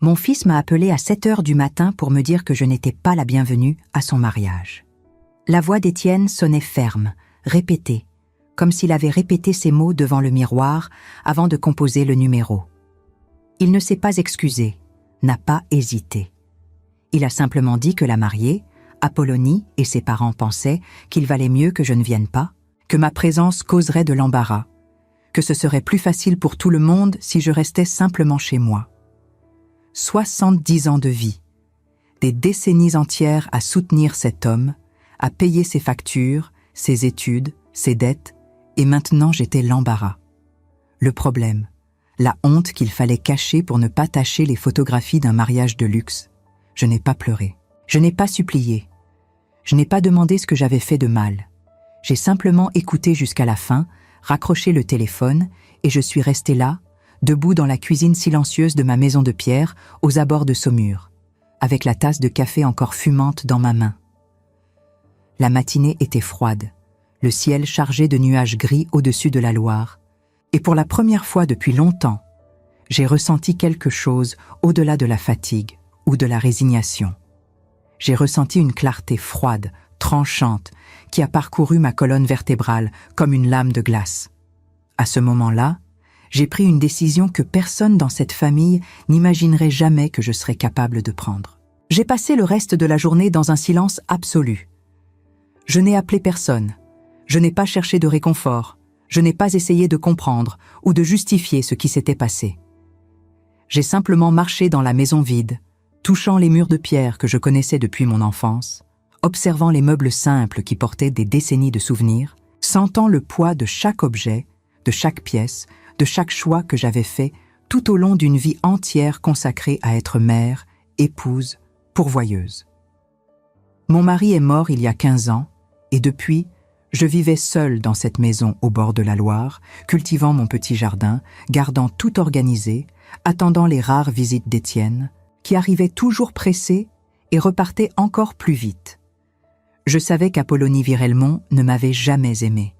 Mon fils m'a appelé à 7 heures du matin pour me dire que je n'étais pas la bienvenue à son mariage. La voix d'Étienne sonnait ferme, répétée, comme s'il avait répété ces mots devant le miroir avant de composer le numéro. Il ne s'est pas excusé, n'a pas hésité. Il a simplement dit que la mariée, Apollonie et ses parents pensaient qu'il valait mieux que je ne vienne pas, que ma présence causerait de l'embarras, que ce serait plus facile pour tout le monde si je restais simplement chez moi. 70 ans de vie, des décennies entières à soutenir cet homme, à payer ses factures, ses études, ses dettes, et maintenant j'étais l'embarras. Le problème, la honte qu'il fallait cacher pour ne pas tacher les photographies d'un mariage de luxe. Je n'ai pas pleuré, je n'ai pas supplié, je n'ai pas demandé ce que j'avais fait de mal. J'ai simplement écouté jusqu'à la fin, raccroché le téléphone, et je suis restée là, debout dans la cuisine silencieuse de ma maison de pierre, aux abords de Saumur, avec la tasse de café encore fumante dans ma main. La matinée était froide, le ciel chargé de nuages gris au-dessus de la Loire, et pour la première fois depuis longtemps, j'ai ressenti quelque chose au-delà de la fatigue ou de la résignation. J'ai ressenti une clarté froide, tranchante, qui a parcouru ma colonne vertébrale comme une lame de glace. À ce moment-là, j'ai pris une décision que personne dans cette famille n'imaginerait jamais que je serais capable de prendre. J'ai passé le reste de la journée dans un silence absolu. Je n'ai appelé personne, je n'ai pas cherché de réconfort, je n'ai pas essayé de comprendre ou de justifier ce qui s'était passé. J'ai simplement marché dans la maison vide, touchant les murs de pierre que je connaissais depuis mon enfance, observant les meubles simples qui portaient des décennies de souvenirs, sentant le poids de chaque objet, de chaque pièce, de chaque choix que j'avais fait tout au long d'une vie entière consacrée à être mère, épouse, pourvoyeuse. Mon mari est mort il y a 15 ans, et depuis, je vivais seule dans cette maison au bord de la Loire, cultivant mon petit jardin, gardant tout organisé, attendant les rares visites d'Étienne, qui arrivaient toujours pressées et repartaient encore plus vite. Je savais qu'Apollonie Virelmont ne m'avait jamais aimée.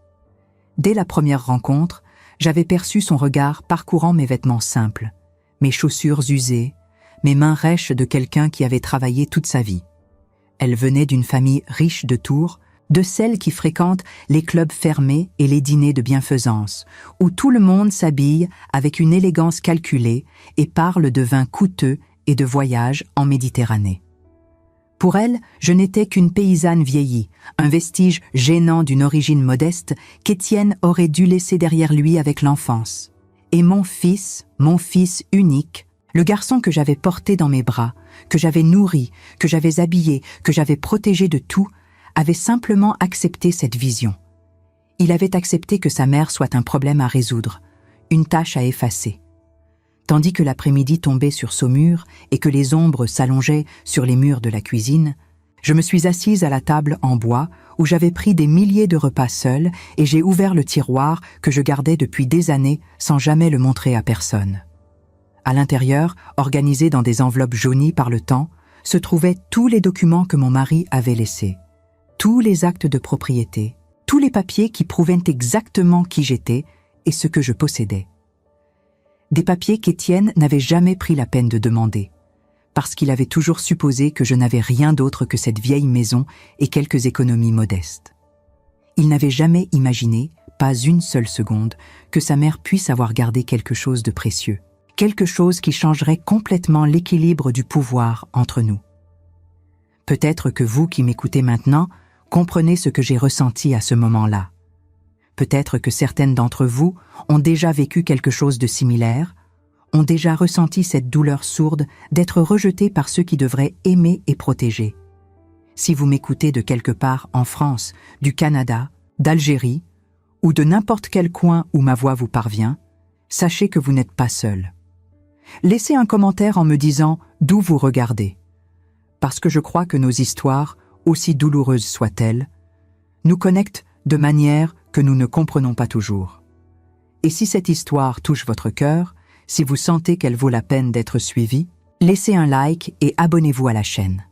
Dès la première rencontre, j'avais perçu son regard parcourant mes vêtements simples, mes chaussures usées, mes mains rêches de quelqu'un qui avait travaillé toute sa vie. Elle venait d'une famille riche de Tours, de celles qui fréquentent les clubs fermés et les dîners de bienfaisance, où tout le monde s'habille avec une élégance calculée et parle de vins coûteux et de voyages en Méditerranée. Pour elle, je n'étais qu'une paysanne vieillie, un vestige gênant d'une origine modeste qu'Étienne aurait dû laisser derrière lui avec l'enfance. Et mon fils unique, le garçon que j'avais porté dans mes bras, que j'avais nourri, que j'avais habillé, que j'avais protégé de tout, avait simplement accepté cette vision. Il avait accepté que sa mère soit un problème à résoudre, une tâche à effacer. Tandis que l'après-midi tombait sur Saumur et que les ombres s'allongeaient sur les murs de la cuisine, je me suis assise à la table en bois où j'avais pris des milliers de repas seuls et j'ai ouvert le tiroir que je gardais depuis des années sans jamais le montrer à personne. À l'intérieur, organisés dans des enveloppes jaunies par le temps, se trouvaient tous les documents que mon mari avait laissés, tous les actes de propriété, tous les papiers qui prouvaient exactement qui j'étais et ce que je possédais. Des papiers qu'Étienne n'avait jamais pris la peine de demander, parce qu'il avait toujours supposé que je n'avais rien d'autre que cette vieille maison et quelques économies modestes. Il n'avait jamais imaginé, pas une seule seconde, que sa mère puisse avoir gardé quelque chose de précieux, quelque chose qui changerait complètement l'équilibre du pouvoir entre nous. Peut-être que vous qui m'écoutez maintenant comprenez ce que j'ai ressenti à ce moment-là. Peut-être que certaines d'entre vous ont déjà vécu quelque chose de similaire, ont déjà ressenti cette douleur sourde d'être rejetés par ceux qui devraient aimer et protéger. Si vous m'écoutez de quelque part en France, du Canada, d'Algérie, ou de n'importe quel coin où ma voix vous parvient, sachez que vous n'êtes pas seul. Laissez un commentaire en me disant d'où vous regardez, parce que je crois que nos histoires, aussi douloureuses soient-elles, nous connectent de manière que nous ne comprenons pas toujours. Et si cette histoire touche votre cœur, si vous sentez qu'elle vaut la peine d'être suivie, laissez un like et abonnez-vous à la chaîne.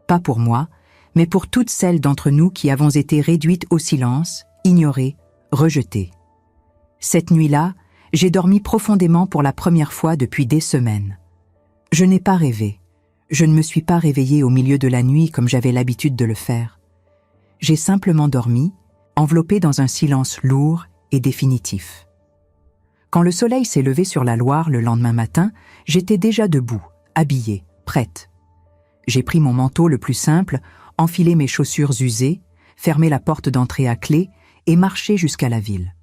Pas pour moi, mais pour toutes celles d'entre nous qui avons été réduites au silence, ignorées, rejetées. Cette nuit-là, j'ai dormi profondément pour la première fois depuis des semaines. Je n'ai pas rêvé. Je ne me suis pas réveillée au milieu de la nuit comme j'avais l'habitude de le faire. J'ai simplement dormi, enveloppée dans un silence lourd et définitif. Quand le soleil s'est levé sur la Loire le lendemain matin, j'étais déjà debout, habillée, prête. J'ai pris mon manteau le plus simple, enfilé mes chaussures usées, fermé la porte d'entrée à clé et marché jusqu'à la ville.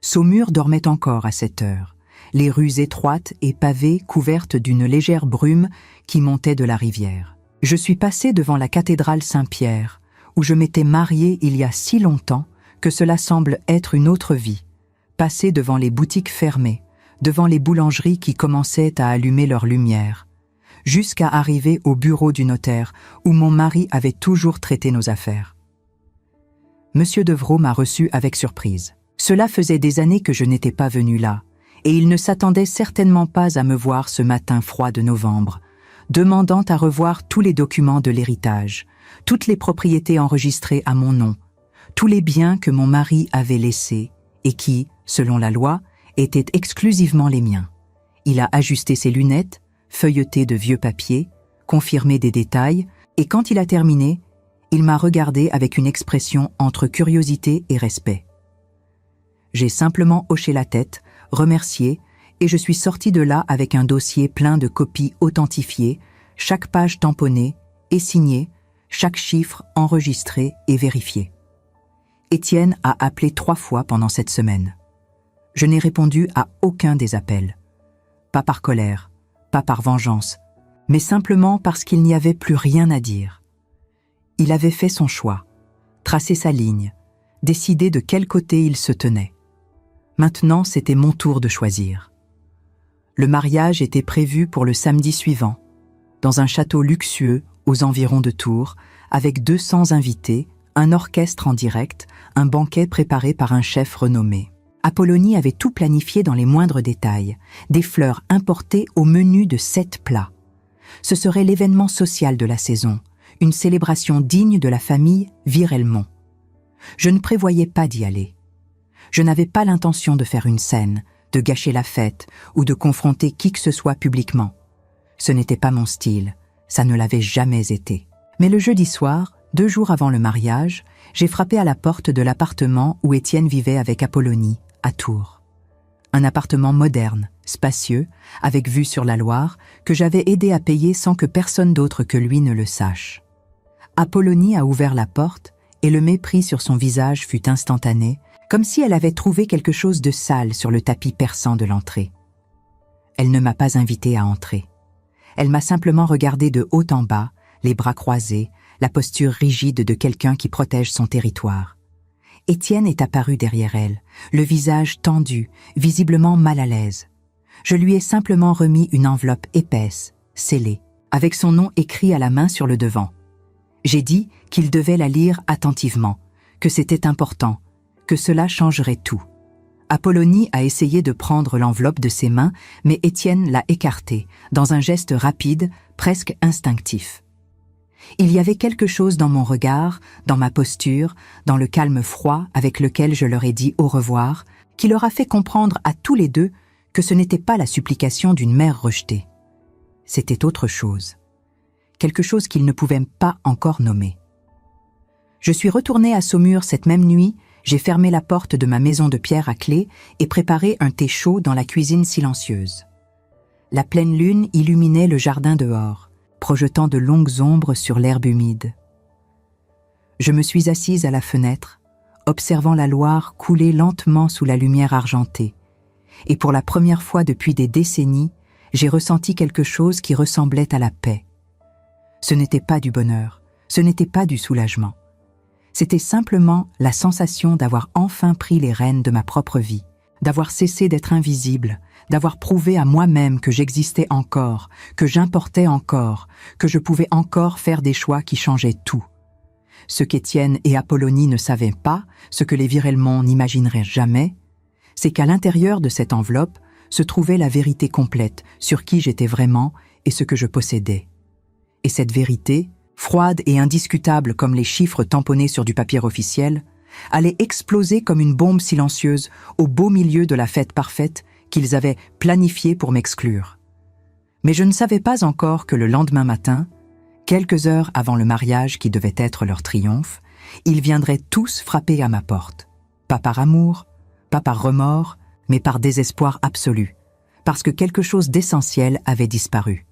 Saumur dormait encore à cette heure, les rues étroites et pavées couvertes d'une légère brume qui montait de la rivière. Je suis passée devant la cathédrale Saint-Pierre, où je m'étais mariée il y a si longtemps que cela semble être une autre vie. Passée devant les boutiques fermées, devant les boulangeries qui commençaient à allumer leur lumière, jusqu'à arriver au bureau du notaire où mon mari avait toujours traité nos affaires. Monsieur Devrault m'a reçu avec surprise. Cela faisait des années que je n'étais pas venue là, et il ne s'attendait certainement pas à me voir ce matin froid de novembre, demandant à revoir tous les documents de l'héritage, toutes les propriétés enregistrées à mon nom, tous les biens que mon mari avait laissés et qui, selon la loi, étaient exclusivement les miens. Il a ajusté ses lunettes, feuilleté de vieux papiers, confirmé des détails, et quand il a terminé, il m'a regardé avec une expression entre curiosité et respect. J'ai simplement hoché la tête, remercié, et je suis sortie de là avec un dossier plein de copies authentifiées, chaque page tamponnée et signée, chaque chiffre enregistré et vérifié. Étienne a appelé 3 fois pendant cette semaine. Je n'ai répondu à aucun des appels. Pas par colère, pas par vengeance, mais simplement parce qu'il n'y avait plus rien à dire. Il avait fait son choix, tracé sa ligne, décidé de quel côté il se tenait. Maintenant, c'était mon tour de choisir. Le mariage était prévu pour le samedi suivant, dans un château luxueux aux environs de Tours, avec 200 invités, un orchestre en direct, un banquet préparé par un chef renommé. Apollonie avait tout planifié dans les moindres détails, des fleurs importées au menu de 7 plats. Ce serait l'événement social de la saison, une célébration digne de la famille Virelmont. Je ne prévoyais pas d'y aller. Je n'avais pas l'intention de faire une scène, de gâcher la fête ou de confronter qui que ce soit publiquement. Ce n'était pas mon style, ça ne l'avait jamais été. Mais le jeudi soir, 2 jours avant le mariage, j'ai frappé à la porte de l'appartement où Étienne vivait avec Apollonie, à Tours. Un appartement moderne, spacieux, avec vue sur la Loire, que j'avais aidé à payer sans que personne d'autre que lui ne le sache. Apollonie a ouvert la porte et le mépris sur son visage fut instantané, comme si elle avait trouvé quelque chose de sale sur le tapis perçant de l'entrée. Elle ne m'a pas invitée à entrer. Elle m'a simplement regardé de haut en bas, les bras croisés, la posture rigide de quelqu'un qui protège son territoire. Étienne est apparu derrière elle, le visage tendu, visiblement mal à l'aise. Je lui ai simplement remis une enveloppe épaisse, scellée, avec son nom écrit à la main sur le devant. J'ai dit qu'il devait la lire attentivement, que c'était important, que cela changerait tout. Apollonie a essayé de prendre l'enveloppe de ses mains, mais Étienne l'a écartée, dans un geste rapide, presque instinctif. Il y avait quelque chose dans mon regard, dans ma posture, dans le calme froid avec lequel je leur ai dit au revoir, qui leur a fait comprendre à tous les deux que ce n'était pas la supplication d'une mère rejetée. C'était autre chose. Quelque chose qu'ils ne pouvaient pas encore nommer. Je suis retournée à Saumur cette même nuit, j'ai fermé la porte de ma maison de pierre à clé et préparé un thé chaud dans la cuisine silencieuse. La pleine lune illuminait le jardin dehors, projetant de longues ombres sur l'herbe humide. Je me suis assise à la fenêtre, observant la Loire couler lentement sous la lumière argentée, et pour la première fois depuis des décennies, j'ai ressenti quelque chose qui ressemblait à la paix. Ce n'était pas du bonheur, ce n'était pas du soulagement. C'était simplement la sensation d'avoir enfin pris les rênes de ma propre vie, d'avoir cessé d'être invisible, d'avoir prouvé à moi-même que j'existais encore, que j'importais encore, que je pouvais encore faire des choix qui changeaient tout. Ce qu'Étienne et Apollonie ne savaient pas, ce que les Virelmont n'imagineraient jamais, c'est qu'à l'intérieur de cette enveloppe se trouvait la vérité complète sur qui j'étais vraiment et ce que je possédais. Et cette vérité, froide et indiscutable comme les chiffres tamponnés sur du papier officiel, allait exploser comme une bombe silencieuse au beau milieu de la fête parfaite qu'ils avaient planifiée pour m'exclure. Mais je ne savais pas encore que le lendemain matin, quelques heures avant le mariage qui devait être leur triomphe, ils viendraient tous frapper à ma porte. Pas par amour, pas par remords, mais par désespoir absolu, parce que quelque chose d'essentiel avait disparu.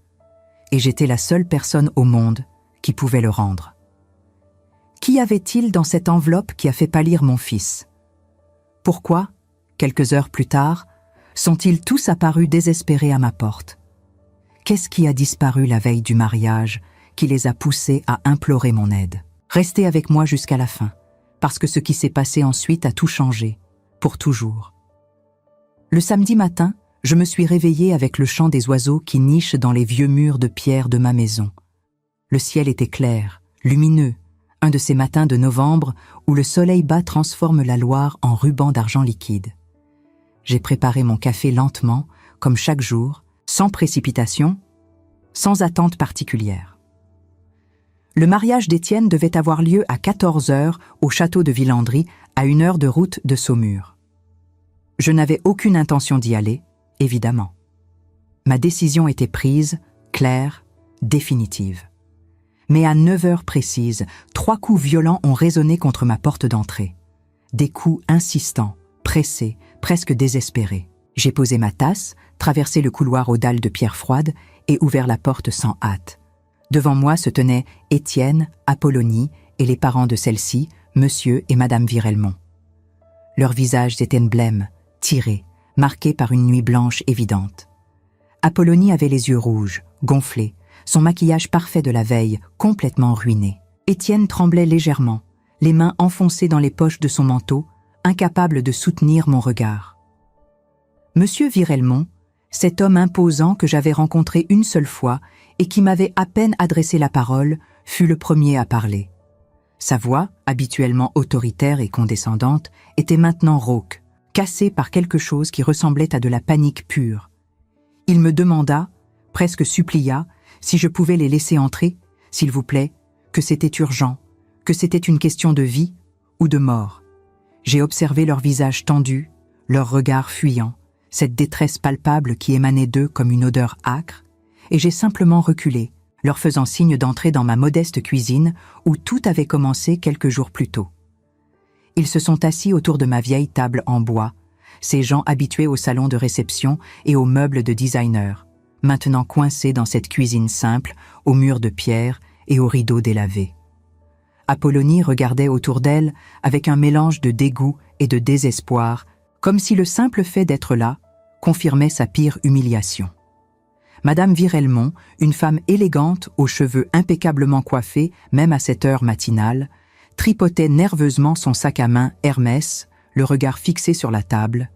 Et j'étais la seule personne au monde qui pouvait le rendre. Qu'y avait-il dans cette enveloppe qui a fait pâlir mon fils? Pourquoi, quelques heures plus tard, sont-ils tous apparus désespérés à ma porte? Qu'est-ce qui a disparu la veille du mariage qui les a poussés à implorer mon aide? Restez avec moi jusqu'à la fin, parce que ce qui s'est passé ensuite a tout changé, pour toujours. Le samedi matin, je me suis réveillée avec le chant des oiseaux qui nichent dans les vieux murs de pierre de ma maison. Le ciel était clair, lumineux, un de ces matins de novembre où le soleil bas transforme la Loire en ruban d'argent liquide. J'ai préparé mon café lentement, comme chaque jour, sans précipitation, sans attente particulière. Le mariage d'Étienne devait avoir lieu à 14 heures au château de Villandry, à 1 heure de route de Saumur. Je n'avais aucune intention d'y aller, évidemment. Ma décision était prise, claire, définitive. Mais à 9 heures précises, 3 coups violents ont résonné contre ma porte d'entrée. Des coups insistants, pressés, presque désespérés. J'ai posé ma tasse, traversé le couloir aux dalles de pierre froide et ouvert la porte sans hâte. Devant moi se tenaient Étienne, Apollonie et les parents de celle-ci, Monsieur et Madame Virelmont. Leurs visages étaient blêmes, tirés, marqués par une nuit blanche évidente. Apollonie avait les yeux rouges, gonflés, son maquillage parfait de la veille complètement ruiné. Étienne tremblait légèrement, les mains enfoncées dans les poches de son manteau, incapable de soutenir mon regard. Monsieur Virelmont, cet homme imposant que j'avais rencontré une seule fois et qui m'avait à peine adressé la parole, fut le premier à parler. Sa voix, habituellement autoritaire et condescendante, était maintenant rauque, cassée par quelque chose qui ressemblait à de la panique pure. Il me demanda, presque supplia, si je pouvais les laisser entrer, s'il vous plaît, que c'était urgent, que c'était une question de vie ou de mort. J'ai observé leurs visages tendus, leurs regards fuyants, cette détresse palpable qui émanait d'eux comme une odeur âcre, et j'ai simplement reculé, leur faisant signe d'entrer dans ma modeste cuisine où tout avait commencé quelques jours plus tôt. Ils se sont assis autour de ma vieille table en bois, ces gens habitués au salon de réception et aux meubles de designer, maintenant coincés dans cette cuisine simple, aux murs de pierre et aux rideaux délavés. Apollonie regardait autour d'elle avec un mélange de dégoût et de désespoir, comme si le simple fait d'être là confirmait sa pire humiliation. Madame Virelmont, une femme élégante aux cheveux impeccablement coiffés, même à cette heure matinale, tripotait nerveusement son sac à main Hermès, le regard fixé sur la table.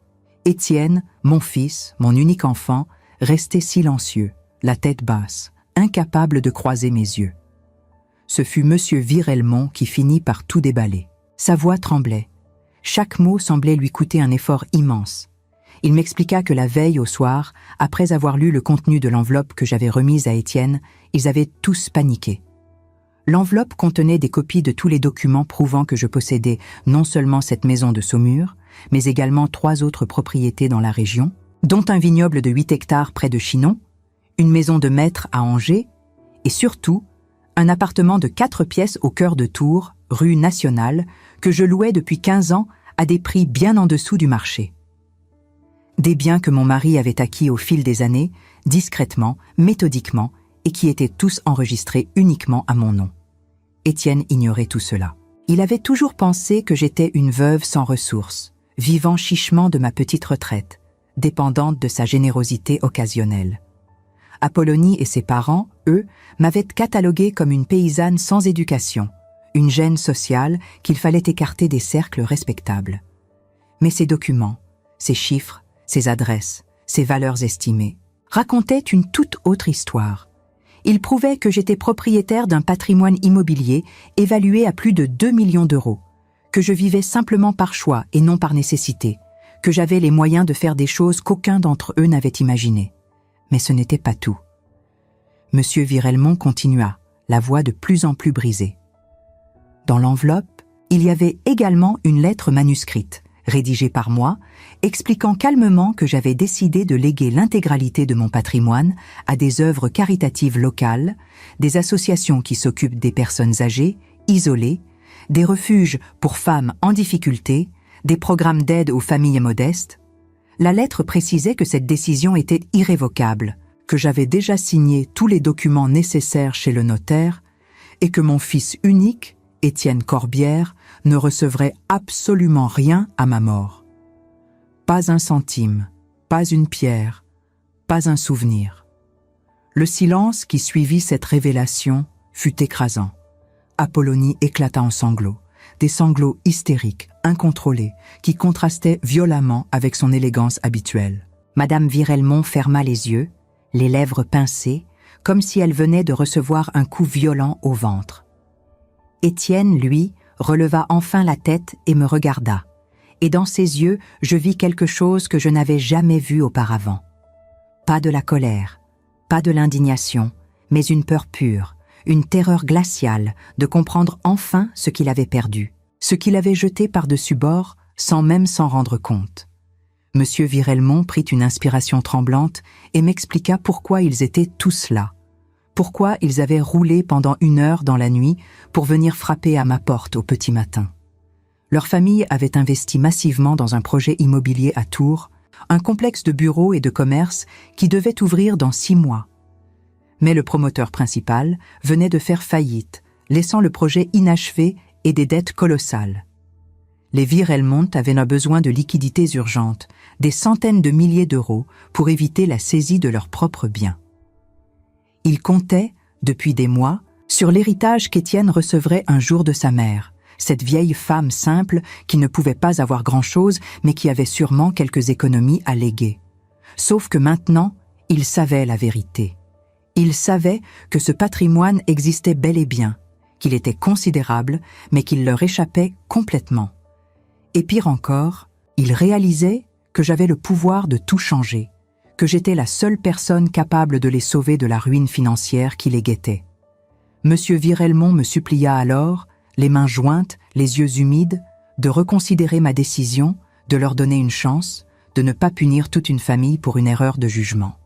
Étienne, mon fils, mon unique enfant, restait silencieux, la tête basse, incapable de croiser mes yeux. Ce fut Monsieur Virelmont qui finit par tout déballer. Sa voix tremblait. Chaque mot semblait lui coûter un effort immense. Il m'expliqua que la veille au soir, après avoir lu le contenu de l'enveloppe que j'avais remise à Étienne, ils avaient tous paniqué. L'enveloppe contenait des copies de tous les documents prouvant que je possédais non seulement cette maison de Saumur, mais également 3 autres propriétés dans la région, dont un vignoble de 8 hectares près de Chinon, une maison de maître à Angers, et surtout, un appartement de 4 pièces au cœur de Tours, rue Nationale, que je louais depuis 15 ans à des prix bien en dessous du marché. Des biens que mon mari avait acquis au fil des années, discrètement, méthodiquement, et qui étaient tous enregistrés uniquement à mon nom. Étienne ignorait tout cela. Il avait toujours pensé que j'étais une veuve sans ressources, vivant chichement de ma petite retraite, dépendante de sa générosité occasionnelle. Apollonie et ses parents, eux, m'avaient cataloguée comme une paysanne sans éducation, une gêne sociale qu'il fallait écarter des cercles respectables. Mais ces documents, ces chiffres, ces adresses, ces valeurs estimées, racontaient une toute autre histoire. Ils prouvaient que j'étais propriétaire d'un patrimoine immobilier évalué à plus de 2 millions d'euros, que je vivais simplement par choix et non par nécessité, que j'avais les moyens de faire des choses qu'aucun d'entre eux n'avait imaginées. Mais ce n'était pas tout. Monsieur Virelmont continua, la voix de plus en plus brisée. Dans l'enveloppe, il y avait également une lettre manuscrite, rédigé par moi, expliquant calmement que j'avais décidé de léguer l'intégralité de mon patrimoine à des œuvres caritatives locales, des associations qui s'occupent des personnes âgées, isolées, des refuges pour femmes en difficulté, des programmes d'aide aux familles modestes. La lettre précisait que cette décision était irrévocable, que j'avais déjà signé tous les documents nécessaires chez le notaire et que mon fils unique, Étienne Corbière, ne recevrait absolument rien à ma mort. Pas un centime, pas une pierre, pas un souvenir. Le silence qui suivit cette révélation fut écrasant. Apollonie éclata en sanglots, des sanglots hystériques, incontrôlés, qui contrastaient violemment avec son élégance habituelle. Madame Virelmont ferma les yeux, les lèvres pincées, comme si elle venait de recevoir un coup violent au ventre. Étienne, lui, releva enfin la tête et me regarda, et dans ses yeux, je vis quelque chose que je n'avais jamais vu auparavant. Pas de la colère, pas de l'indignation, mais une peur pure, une terreur glaciale de comprendre enfin ce qu'il avait perdu, ce qu'il avait jeté par-dessus bord sans même s'en rendre compte. Monsieur Virelmont prit une inspiration tremblante et m'expliqua pourquoi ils étaient tous là, pourquoi ils avaient roulé pendant 1 heure dans la nuit pour venir frapper à ma porte au petit matin. Leur famille avait investi massivement dans un projet immobilier à Tours, un complexe de bureaux et de commerce qui devait ouvrir dans 6 mois. Mais le promoteur principal venait de faire faillite, laissant le projet inachevé et des dettes colossales. Les Virelmont avaient besoin de liquidités urgentes, des centaines de milliers d'euros pour éviter la saisie de leurs propres biens. Ils comptaient, depuis des mois, sur l'héritage qu'Étienne recevrait un jour de sa mère, cette vieille femme simple qui ne pouvait pas avoir grand-chose mais qui avait sûrement quelques économies à léguer. Sauf que maintenant, ils savaient la vérité. Ils savaient que ce patrimoine existait bel et bien, qu'il était considérable, mais qu'il leur échappait complètement. Et pire encore, ils réalisaient que j'avais le pouvoir de tout changer, que j'étais la seule personne capable de les sauver de la ruine financière qui les guettait. Monsieur Virelmont me supplia alors, les mains jointes, les yeux humides, de reconsidérer ma décision, de leur donner une chance, de ne pas punir toute une famille pour une erreur de jugement.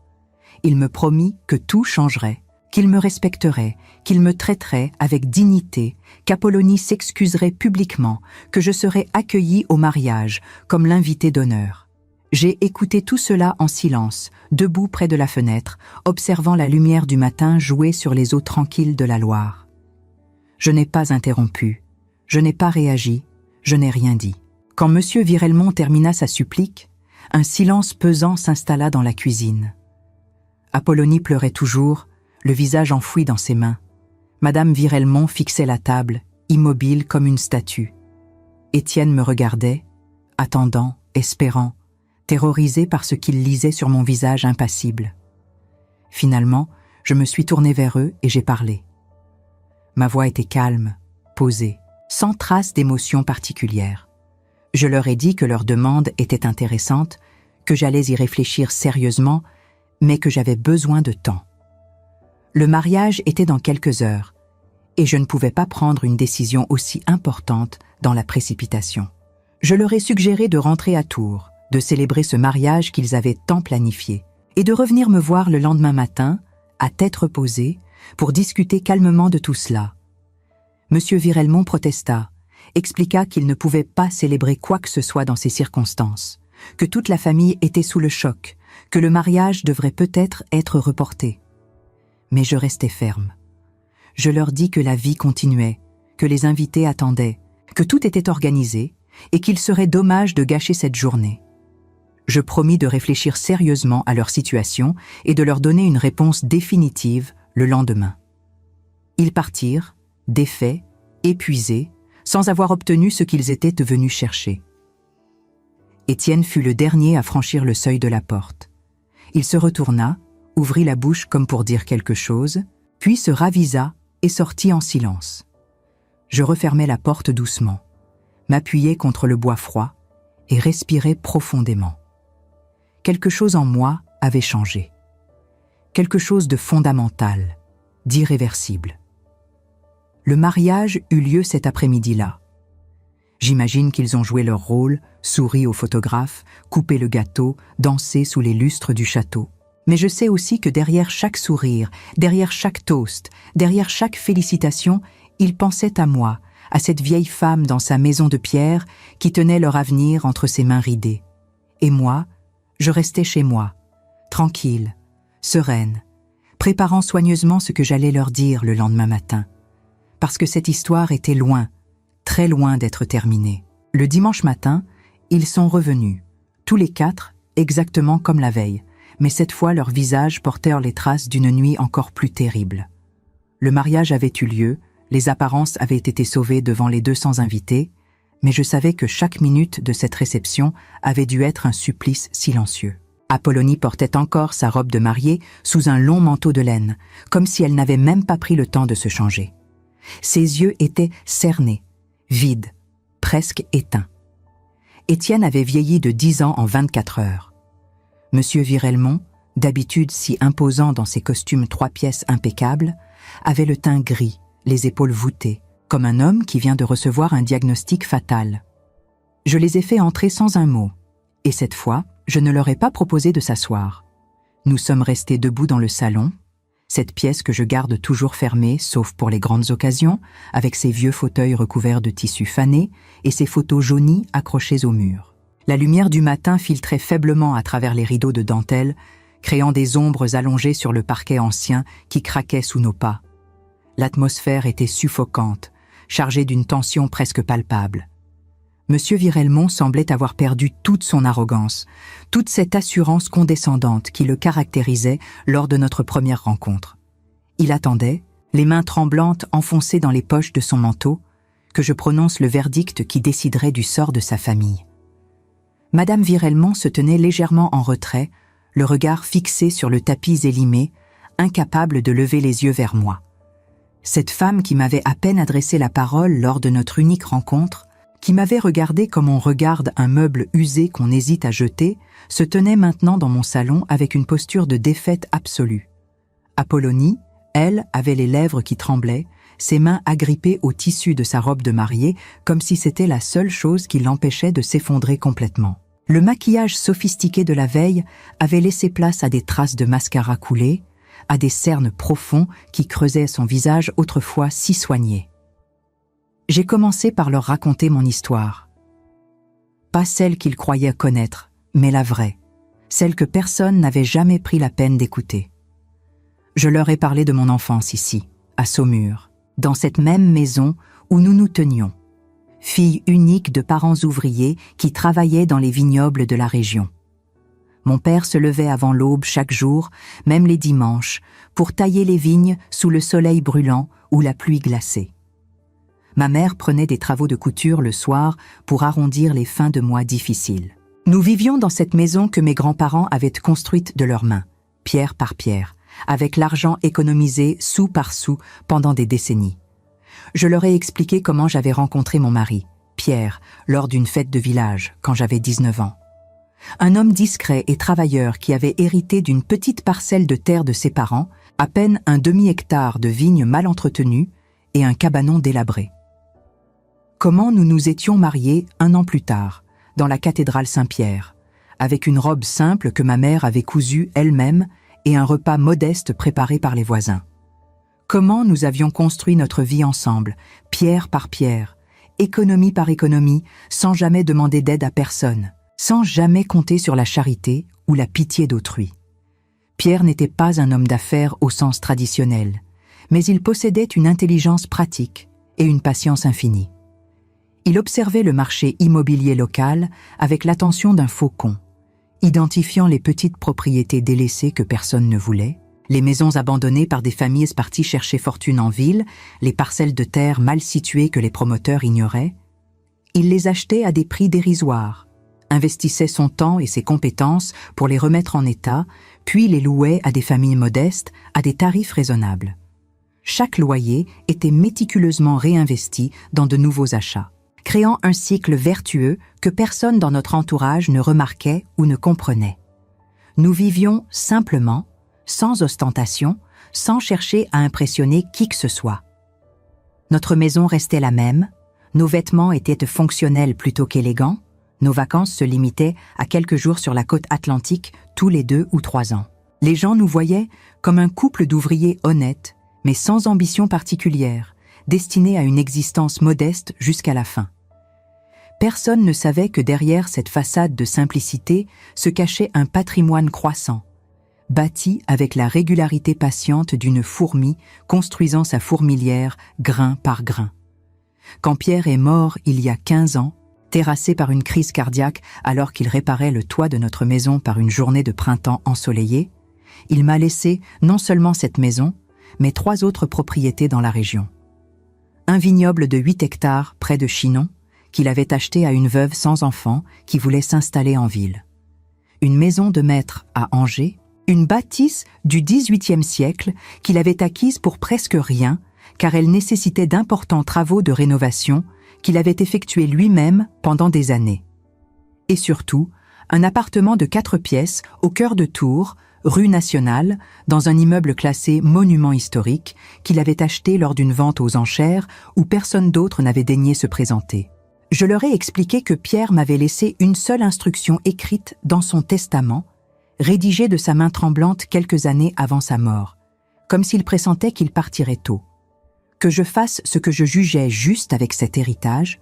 Il me promit que tout changerait, qu'il me respecterait, qu'il me traiterait avec dignité, qu'Apollonie s'excuserait publiquement, que je serais accueillie au mariage, comme l'invité d'honneur. J'ai écouté tout cela en silence, debout près de la fenêtre, observant la lumière du matin jouer sur les eaux tranquilles de la Loire. Je n'ai pas interrompu, je n'ai pas réagi, je n'ai rien dit. Quand monsieur Virelmont termina sa supplique, un silence pesant s'installa dans la cuisine. Apollonie pleurait toujours, le visage enfoui dans ses mains. Madame Virelmont fixait la table, immobile comme une statue. Étienne me regardait, attendant, espérant, terrorisé par ce qu'il lisait sur mon visage impassible. Finalement, je me suis tournée vers eux et j'ai parlé. Ma voix était calme, posée, sans trace d'émotion particulière. Je leur ai dit que leur demande était intéressante, que j'allais y réfléchir sérieusement, mais que j'avais besoin de temps. Le mariage était dans quelques heures, et je ne pouvais pas prendre une décision aussi importante dans la précipitation. Je leur ai suggéré de rentrer à Tours, de célébrer ce mariage qu'ils avaient tant planifié, et de revenir me voir le lendemain matin, à tête reposée, pour discuter calmement de tout cela. Monsieur Virelmont protesta, expliqua qu'il ne pouvait pas célébrer quoi que ce soit dans ces circonstances, que toute la famille était sous le choc, que le mariage devrait peut-être être reporté. Mais je restais ferme. Je leur dis que la vie continuait, que les invités attendaient, que tout était organisé et qu'il serait dommage de gâcher cette journée. Je promis de réfléchir sérieusement à leur situation et de leur donner une réponse définitive le lendemain. Ils partirent, défaits, épuisés, sans avoir obtenu ce qu'ils étaient venus chercher. Étienne fut le dernier à franchir le seuil de la porte. Il se retourna, ouvrit la bouche comme pour dire quelque chose, puis se ravisa et sortit en silence. Je refermai la porte doucement, m'appuyai contre le bois froid et respirai profondément. Quelque chose en moi avait changé. Quelque chose de fondamental, d'irréversible. Le mariage eut lieu cet après-midi-là. J'imagine qu'ils ont joué leur rôle, souri aux photographes, coupé le gâteau, dansé sous les lustres du château. Mais je sais aussi que derrière chaque sourire, derrière chaque toast, derrière chaque félicitation, ils pensaient à moi, à cette vieille femme dans sa maison de pierre qui tenait leur avenir entre ses mains ridées. Et moi, je restais chez moi, tranquille, sereine, préparant soigneusement ce que j'allais leur dire le lendemain matin. Parce que cette histoire était loin, très loin d'être terminée. Le dimanche matin, ils sont revenus, tous les 4, exactement comme la veille, mais cette fois leurs visages portèrent les traces d'une nuit encore plus terrible. Le mariage avait eu lieu, les apparences avaient été sauvées devant les 200 invités, mais je savais que chaque minute de cette réception avait dû être un supplice silencieux. Apollonie portait encore sa robe de mariée sous un long manteau de laine, comme si elle n'avait même pas pris le temps de se changer. Ses yeux étaient cernés, vides, presque éteints. Étienne avait vieilli de 10 ans en 24 heures. Monsieur Virelmont, d'habitude si imposant dans ses costumes 3 pièces impeccables, avait le teint gris, les épaules voûtées, comme un homme qui vient de recevoir un diagnostic fatal. Je les ai fait entrer sans un mot, et cette fois, je ne leur ai pas proposé de s'asseoir. Nous sommes restés debout dans le salon, cette pièce que je garde toujours fermée, sauf pour les grandes occasions, avec ses vieux fauteuils recouverts de tissu fané et ses photos jaunies accrochées au mur. La lumière du matin filtrait faiblement à travers les rideaux de dentelle, créant des ombres allongées sur le parquet ancien qui craquait sous nos pas. L'atmosphère était suffocante, chargée d'une tension presque palpable. Monsieur Virelmont semblait avoir perdu toute son arrogance, toute cette assurance condescendante qui le caractérisait lors de notre première rencontre. Il attendait, les mains tremblantes enfoncées dans les poches de son manteau, que je prononce le verdict qui déciderait du sort de sa famille. Madame Virelmont se tenait légèrement en retrait, le regard fixé sur le tapis élimé, incapable de lever les yeux vers moi. Cette femme qui m'avait à peine adressé la parole lors de notre unique rencontre, qui m'avait regardé comme on regarde un meuble usé qu'on hésite à jeter, se tenait maintenant dans mon salon avec une posture de défaite absolue. Apollonie, elle, avait les lèvres qui tremblaient, ses mains agrippées au tissu de sa robe de mariée, comme si c'était la seule chose qui l'empêchait de s'effondrer complètement. Le maquillage sophistiqué de la veille avait laissé place à des traces de mascara coulé, à des cernes profonds qui creusaient son visage autrefois si soigné. J'ai commencé par leur raconter mon histoire. Pas celle qu'ils croyaient connaître, mais la vraie, celle que personne n'avait jamais pris la peine d'écouter. Je leur ai parlé de mon enfance ici, à Saumur, dans cette même maison où nous nous tenions, fille unique de parents ouvriers qui travaillaient dans les vignobles de la région. Mon père se levait avant l'aube chaque jour, même les dimanches, pour tailler les vignes sous le soleil brûlant ou la pluie glacée. Ma mère prenait des travaux de couture le soir pour arrondir les fins de mois difficiles. Nous vivions dans cette maison que mes grands-parents avaient construite de leurs mains, pierre par pierre, avec l'argent économisé sou par sou pendant des décennies. Je leur ai expliqué comment j'avais rencontré mon mari, Pierre, lors d'une fête de village, quand j'avais 19 ans. Un homme discret et travailleur qui avait hérité d'une petite parcelle de terre de ses parents, à peine un demi-hectare de vignes mal entretenues et un cabanon délabré. Comment nous nous étions mariés 1 an plus tard, dans la cathédrale Saint-Pierre, avec une robe simple que ma mère avait cousue elle-même et un repas modeste préparé par les voisins. Comment nous avions construit notre vie ensemble, pierre par pierre, économie par économie, sans jamais demander d'aide à personne, sans jamais compter sur la charité ou la pitié d'autrui. Pierre n'était pas un homme d'affaires au sens traditionnel, mais il possédait une intelligence pratique et une patience infinie. Il observait le marché immobilier local avec l'attention d'un faucon, identifiant les petites propriétés délaissées que personne ne voulait, les maisons abandonnées par des familles parties chercher fortune en ville, les parcelles de terre mal situées que les promoteurs ignoraient. Il les achetait à des prix dérisoires, investissait son temps et ses compétences pour les remettre en état, puis les louait à des familles modestes à des tarifs raisonnables. Chaque loyer était méticuleusement réinvesti dans de nouveaux achats, créant un cycle vertueux que personne dans notre entourage ne remarquait ou ne comprenait. Nous vivions simplement, sans ostentation, sans chercher à impressionner qui que ce soit. Notre maison restait la même, Nos vêtements étaient fonctionnels plutôt qu'élégants. Nos vacances se limitaient à quelques jours sur la côte atlantique tous les 2 ou 3 ans. Les gens nous voyaient comme un couple d'ouvriers honnêtes, mais sans ambition particulière, destinés à une existence modeste jusqu'à la fin. Personne ne savait que derrière cette façade de simplicité se cachait un patrimoine croissant, bâti avec la régularité patiente d'une fourmi construisant sa fourmilière grain par grain. Quand Pierre est mort il y a 15 ans, terrassé par une crise cardiaque alors qu'il réparait le toit de notre maison par une journée de printemps ensoleillée, il m'a laissé non seulement cette maison, mais 3 autres propriétés dans la région. Un vignoble de 8 hectares près de Chinon, qu'il avait acheté à une veuve sans enfant qui voulait s'installer en ville. Une maison de maître à Angers, une bâtisse du XVIIIe siècle qu'il avait acquise pour presque rien, car elle nécessitait d'importants travaux de rénovation qu'il avait effectués lui-même pendant des années. Et surtout, un appartement de 4 pièces au cœur de Tours, rue Nationale, dans un immeuble classé monument historique qu'il avait acheté lors d'une vente aux enchères où personne d'autre n'avait daigné se présenter. Je leur ai expliqué que Pierre m'avait laissé une seule instruction écrite dans son testament, rédigée de sa main tremblante quelques années avant sa mort, comme s'il pressentait qu'il partirait tôt. Que je fasse ce que je jugeais juste avec cet héritage,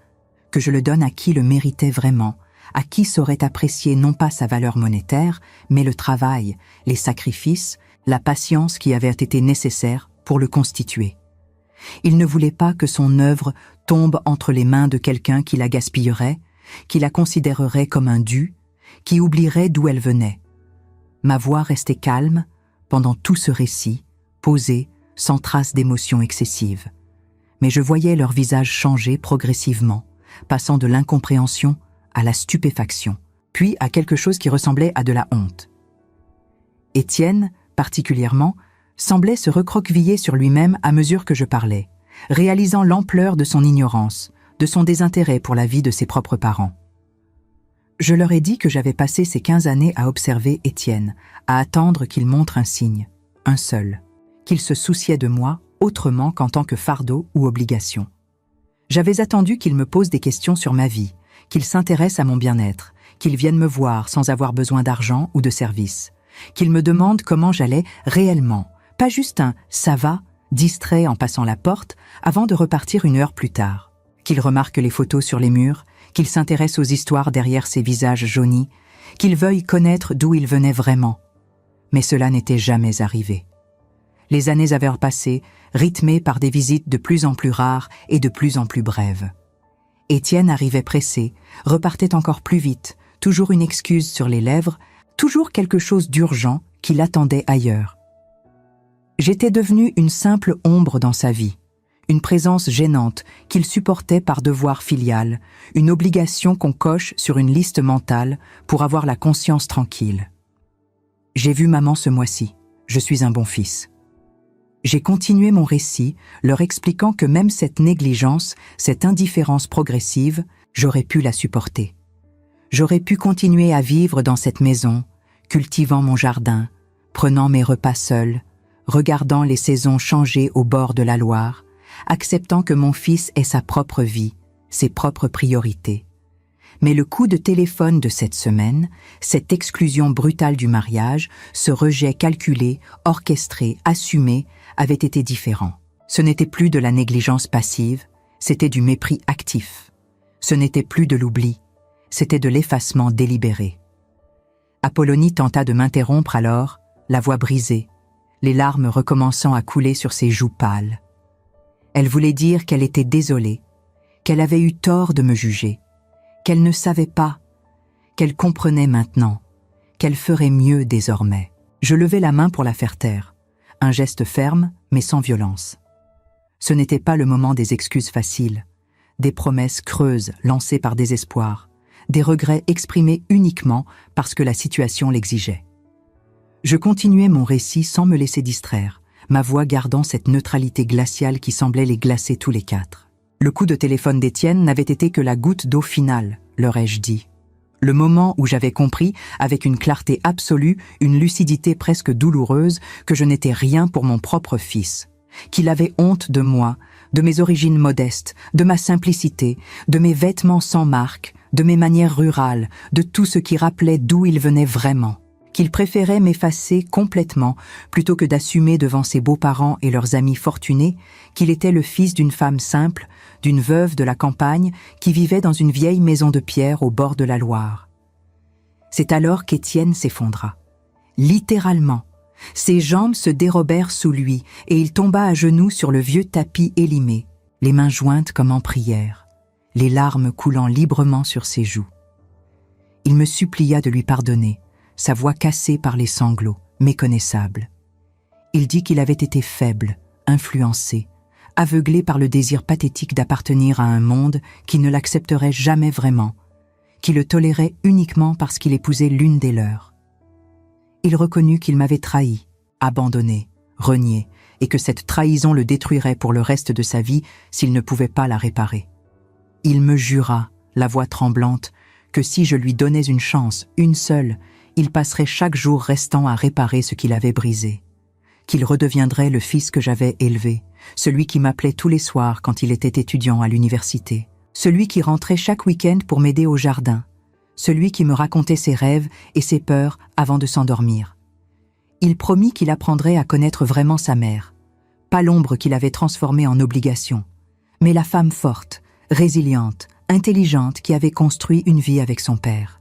que je le donne à qui le méritait vraiment, à qui saurait apprécier non pas sa valeur monétaire, mais le travail, les sacrifices, la patience qui avaient été nécessaires pour le constituer. Il ne voulait pas que son œuvre tombe entre les mains de quelqu'un qui la gaspillerait, qui la considérerait comme un dû, qui oublierait d'où elle venait. Ma voix restait calme pendant tout ce récit, posée, sans trace d'émotion excessive. Mais je voyais leur visage changer progressivement, passant de l'incompréhension à la stupéfaction, puis à quelque chose qui ressemblait à de la honte. Étienne, particulièrement, semblait se recroqueviller sur lui-même à mesure que je parlais, réalisant l'ampleur de son ignorance, de son désintérêt pour la vie de ses propres parents. Je leur ai dit que j'avais passé ces 15 années à observer Étienne, à attendre qu'il montre un signe, un seul, qu'il se souciait de moi autrement qu'en tant que fardeau ou obligation. J'avais attendu qu'il me pose des questions sur ma vie, qu'il s'intéresse à mon bien-être, qu'il vienne me voir sans avoir besoin d'argent ou de service, qu'il me demande comment j'allais réellement, pas juste un « ça va » distrait en passant la porte avant de repartir une heure plus tard, qu'il remarque les photos sur les murs, qu'il s'intéresse aux histoires derrière ces visages jaunis, qu'il veuille connaître d'où il venait vraiment. Mais cela n'était jamais arrivé. Les années avaient passé, rythmées par des visites de plus en plus rares et de plus en plus brèves. Étienne arrivait pressé, repartait encore plus vite, toujours une excuse sur les lèvres, toujours quelque chose d'urgent qui l'attendait ailleurs. J'étais devenue une simple ombre dans sa vie, une présence gênante qu'il supportait par devoir filial, une obligation qu'on coche sur une liste mentale pour avoir la conscience tranquille. J'ai vu maman ce mois-ci, je suis un bon fils. J'ai continué mon récit, leur expliquant que même cette négligence, cette indifférence progressive, j'aurais pu la supporter. J'aurais pu continuer à vivre dans cette maison, cultivant mon jardin, prenant mes repas seul, regardant les saisons changer au bord de la Loire, acceptant que mon fils ait sa propre vie, ses propres priorités. Mais le coup de téléphone de cette semaine, cette exclusion brutale du mariage, ce rejet calculé, orchestré, assumé, avait été différent. Ce n'était plus de la négligence passive, c'était du mépris actif. Ce n'était plus de l'oubli, c'était de l'effacement délibéré. Apollonie tenta de m'interrompre alors, la voix brisée, les larmes recommençant à couler sur ses joues pâles. Elle voulait dire qu'elle était désolée, qu'elle avait eu tort de me juger, qu'elle ne savait pas, qu'elle comprenait maintenant, qu'elle ferait mieux désormais. Je levai la main pour la faire taire, un geste ferme mais sans violence. Ce n'était pas le moment des excuses faciles, des promesses creuses lancées par désespoir, des regrets exprimés uniquement parce que la situation l'exigeait. Je continuais mon récit sans me laisser distraire, ma voix gardant cette neutralité glaciale qui semblait les glacer tous les 4. Le coup de téléphone d'Étienne n'avait été que la goutte d'eau finale, leur ai-je dit. Le moment où j'avais compris, avec une clarté absolue, une lucidité presque douloureuse, que je n'étais rien pour mon propre fils, qu'il avait honte de moi, de mes origines modestes, de ma simplicité, de mes vêtements sans marque, de mes manières rurales, de tout ce qui rappelait d'où il venait vraiment, qu'il préférait m'effacer complètement plutôt que d'assumer devant ses beaux-parents et leurs amis fortunés qu'il était le fils d'une femme simple, d'une veuve de la campagne qui vivait dans une vieille maison de pierre au bord de la Loire. C'est alors qu'Étienne s'effondra. Littéralement. Ses jambes se dérobèrent sous lui et il tomba à genoux sur le vieux tapis élimé, les mains jointes comme en prière, les larmes coulant librement sur ses joues. Il me supplia de lui pardonner, sa voix cassée par les sanglots, méconnaissable. Il dit qu'il avait été faible, influencé, aveuglé par le désir pathétique d'appartenir à un monde qui ne l'accepterait jamais vraiment, qui le tolérait uniquement parce qu'il épousait l'une des leurs. Il reconnut qu'il m'avait trahi, abandonné, renié, et que cette trahison le détruirait pour le reste de sa vie s'il ne pouvait pas la réparer. Il me jura, la voix tremblante, que si je lui donnais une chance, une seule, il passerait chaque jour restant à réparer ce qu'il avait brisé, qu'il redeviendrait le fils que j'avais élevé, celui qui m'appelait tous les soirs quand il était étudiant à l'université, celui qui rentrait chaque week-end pour m'aider au jardin, celui qui me racontait ses rêves et ses peurs avant de s'endormir. Il promit qu'il apprendrait à connaître vraiment sa mère, pas l'ombre qu'il avait transformée en obligation, mais la femme forte, résiliente, intelligente qui avait construit une vie avec son père.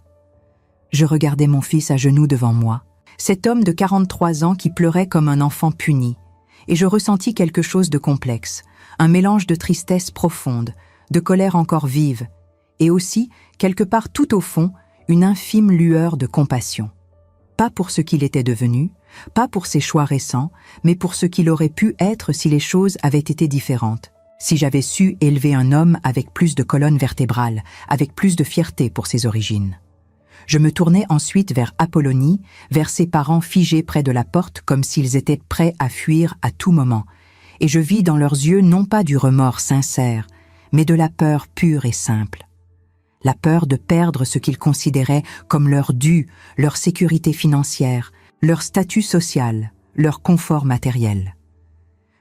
Je regardais mon fils à genoux devant moi, cet homme de 43 ans qui pleurait comme un enfant puni, et je ressentis quelque chose de complexe, un mélange de tristesse profonde, de colère encore vive, et aussi, quelque part tout au fond, une infime lueur de compassion. Pas pour ce qu'il était devenu, pas pour ses choix récents, mais pour ce qu'il aurait pu être si les choses avaient été différentes, si j'avais su élever un homme avec plus de colonne vertébrale, avec plus de fierté pour ses origines. Je me tournai ensuite vers Apollonie, vers ses parents figés près de la porte comme s'ils étaient prêts à fuir à tout moment, et je vis dans leurs yeux non pas du remords sincère, mais de la peur pure et simple. La peur de perdre ce qu'ils considéraient comme leur dû, leur sécurité financière, leur statut social, leur confort matériel.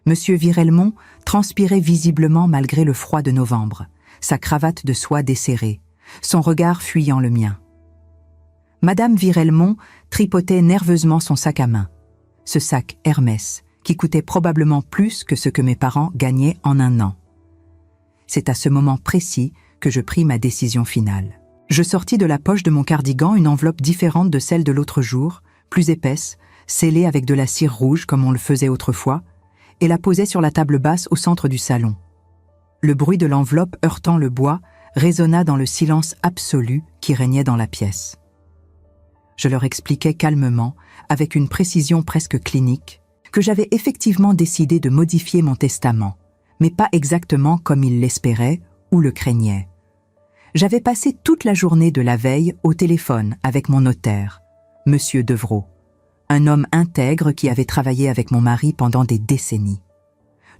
Monsieur Virelmont transpirait visiblement malgré le froid de novembre, sa cravate de soie desserrée, son regard fuyant le mien. Madame Virelmont tripotait nerveusement son sac à main, ce sac Hermès, qui coûtait probablement plus que ce que mes parents gagnaient en un an. C'est à ce moment précis que je pris ma décision finale. Je sortis de la poche de mon cardigan une enveloppe différente de celle de l'autre jour, plus épaisse, scellée avec de la cire rouge comme on le faisait autrefois, et la posai sur la table basse au centre du salon. Le bruit de l'enveloppe heurtant le bois résonna dans le silence absolu qui régnait dans la pièce. Je leur expliquai calmement, avec une précision presque clinique, que j'avais effectivement décidé de modifier mon testament, mais pas exactement comme ils l'espéraient ou le craignaient. J'avais passé toute la journée de la veille au téléphone avec mon notaire, Monsieur Devrault, un homme intègre qui avait travaillé avec mon mari pendant des décennies.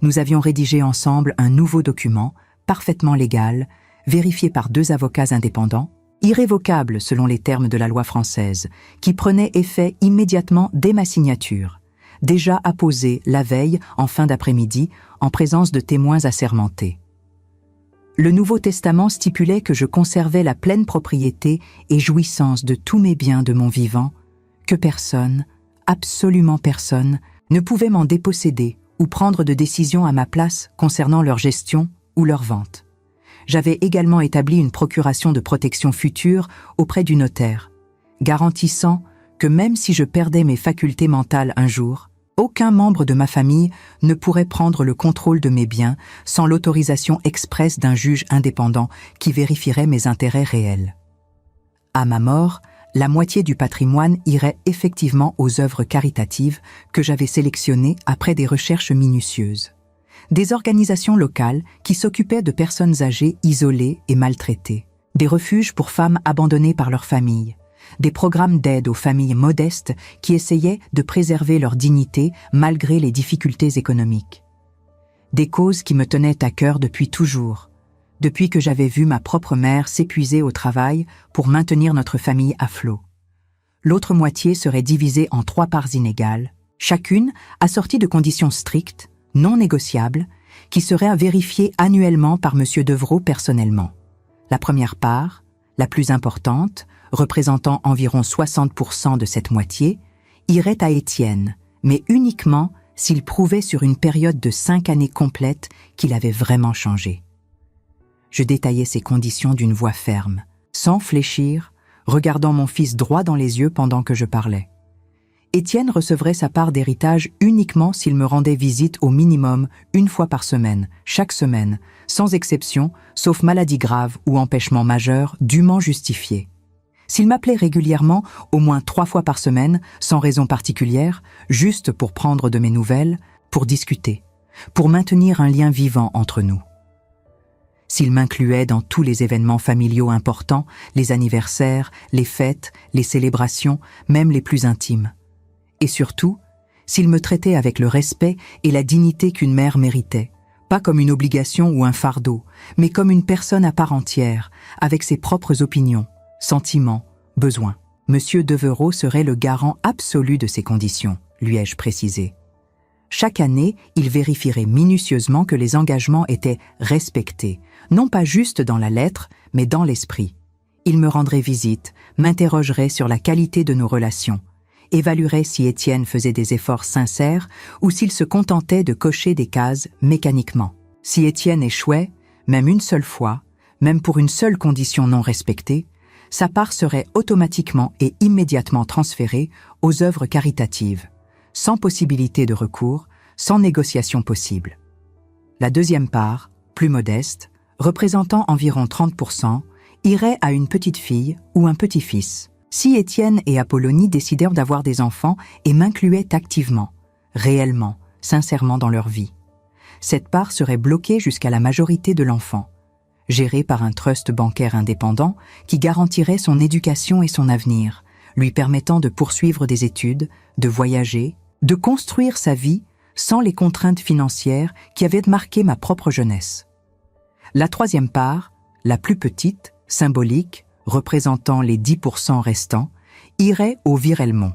Nous avions rédigé ensemble un nouveau document, parfaitement légal, vérifié par 2 avocats indépendants, irrévocable selon les termes de la loi française, qui prenait effet immédiatement dès ma signature, déjà apposé la veille en fin d'après-midi en présence de témoins assermentés. Le Nouveau Testament stipulait que je conservais la pleine propriété et jouissance de tous mes biens de mon vivant, que personne, absolument personne, ne pouvait m'en déposséder ou prendre de décision à ma place concernant leur gestion ou leur vente. J'avais également établi une procuration de protection future auprès du notaire, garantissant que même si je perdais mes facultés mentales un jour, aucun membre de ma famille ne pourrait prendre le contrôle de mes biens sans l'autorisation expresse d'un juge indépendant qui vérifierait mes intérêts réels. À ma mort, la moitié du patrimoine irait effectivement aux œuvres caritatives que j'avais sélectionnées après des recherches minutieuses. Des organisations locales qui s'occupaient de personnes âgées isolées et maltraitées, des refuges pour femmes abandonnées par leur famille, des programmes d'aide aux familles modestes qui essayaient de préserver leur dignité malgré les difficultés économiques. Des causes qui me tenaient à cœur depuis toujours, depuis que j'avais vu ma propre mère s'épuiser au travail pour maintenir notre famille à flot. L'autre moitié serait divisée en 3 parts inégales, chacune assortie de conditions strictes, non négociables, qui seraient vérifiées annuellement par M. Devreau personnellement. La première part, la plus importante, représentant environ 60% de cette moitié, irait à Étienne, mais uniquement s'il prouvait sur une période de 5 années complètes qu'il avait vraiment changé. Je détaillais ces conditions d'une voix ferme, sans fléchir, regardant mon fils droit dans les yeux pendant que je parlais. Étienne recevrait sa part d'héritage uniquement s'il me rendait visite au minimum 1 fois par semaine, chaque semaine, sans exception, sauf maladie grave ou empêchement majeur dûment justifié. S'il m'appelait régulièrement, au moins 3 fois par semaine, sans raison particulière, juste pour prendre de mes nouvelles, pour discuter, pour maintenir un lien vivant entre nous. S'il m'incluait dans tous les événements familiaux importants, les anniversaires, les fêtes, les célébrations, même les plus intimes. Et surtout, s'il me traitait avec le respect et la dignité qu'une mère méritait, pas comme une obligation ou un fardeau, mais comme une personne à part entière, avec ses propres opinions, sentiments, besoins. Monsieur Devereux serait le garant absolu de ces conditions, lui ai-je précisé. Chaque année, il vérifierait minutieusement que les engagements étaient respectés, non pas juste dans la lettre, mais dans l'esprit. Il me rendrait visite, m'interrogerait sur la qualité de nos relations, évaluerait si Étienne faisait des efforts sincères ou s'il se contentait de cocher des cases mécaniquement. Si Étienne échouait, même une seule fois, même pour une seule condition non respectée, sa part serait automatiquement et immédiatement transférée aux œuvres caritatives, sans possibilité de recours, sans négociation possible. La deuxième part, plus modeste, représentant environ 30%, irait à une petite fille ou un petit-fils, si Étienne et Apollonie décidèrent d'avoir des enfants et m'incluaient activement, réellement, sincèrement dans leur vie. Cette part serait bloquée jusqu'à la majorité de l'enfant, gérée par un trust bancaire indépendant qui garantirait son éducation et son avenir, lui permettant de poursuivre des études, de voyager, de construire sa vie sans les contraintes financières qui avaient marqué ma propre jeunesse. La troisième part, la plus petite, symbolique, représentant les 10% restants, irait au Virelmont,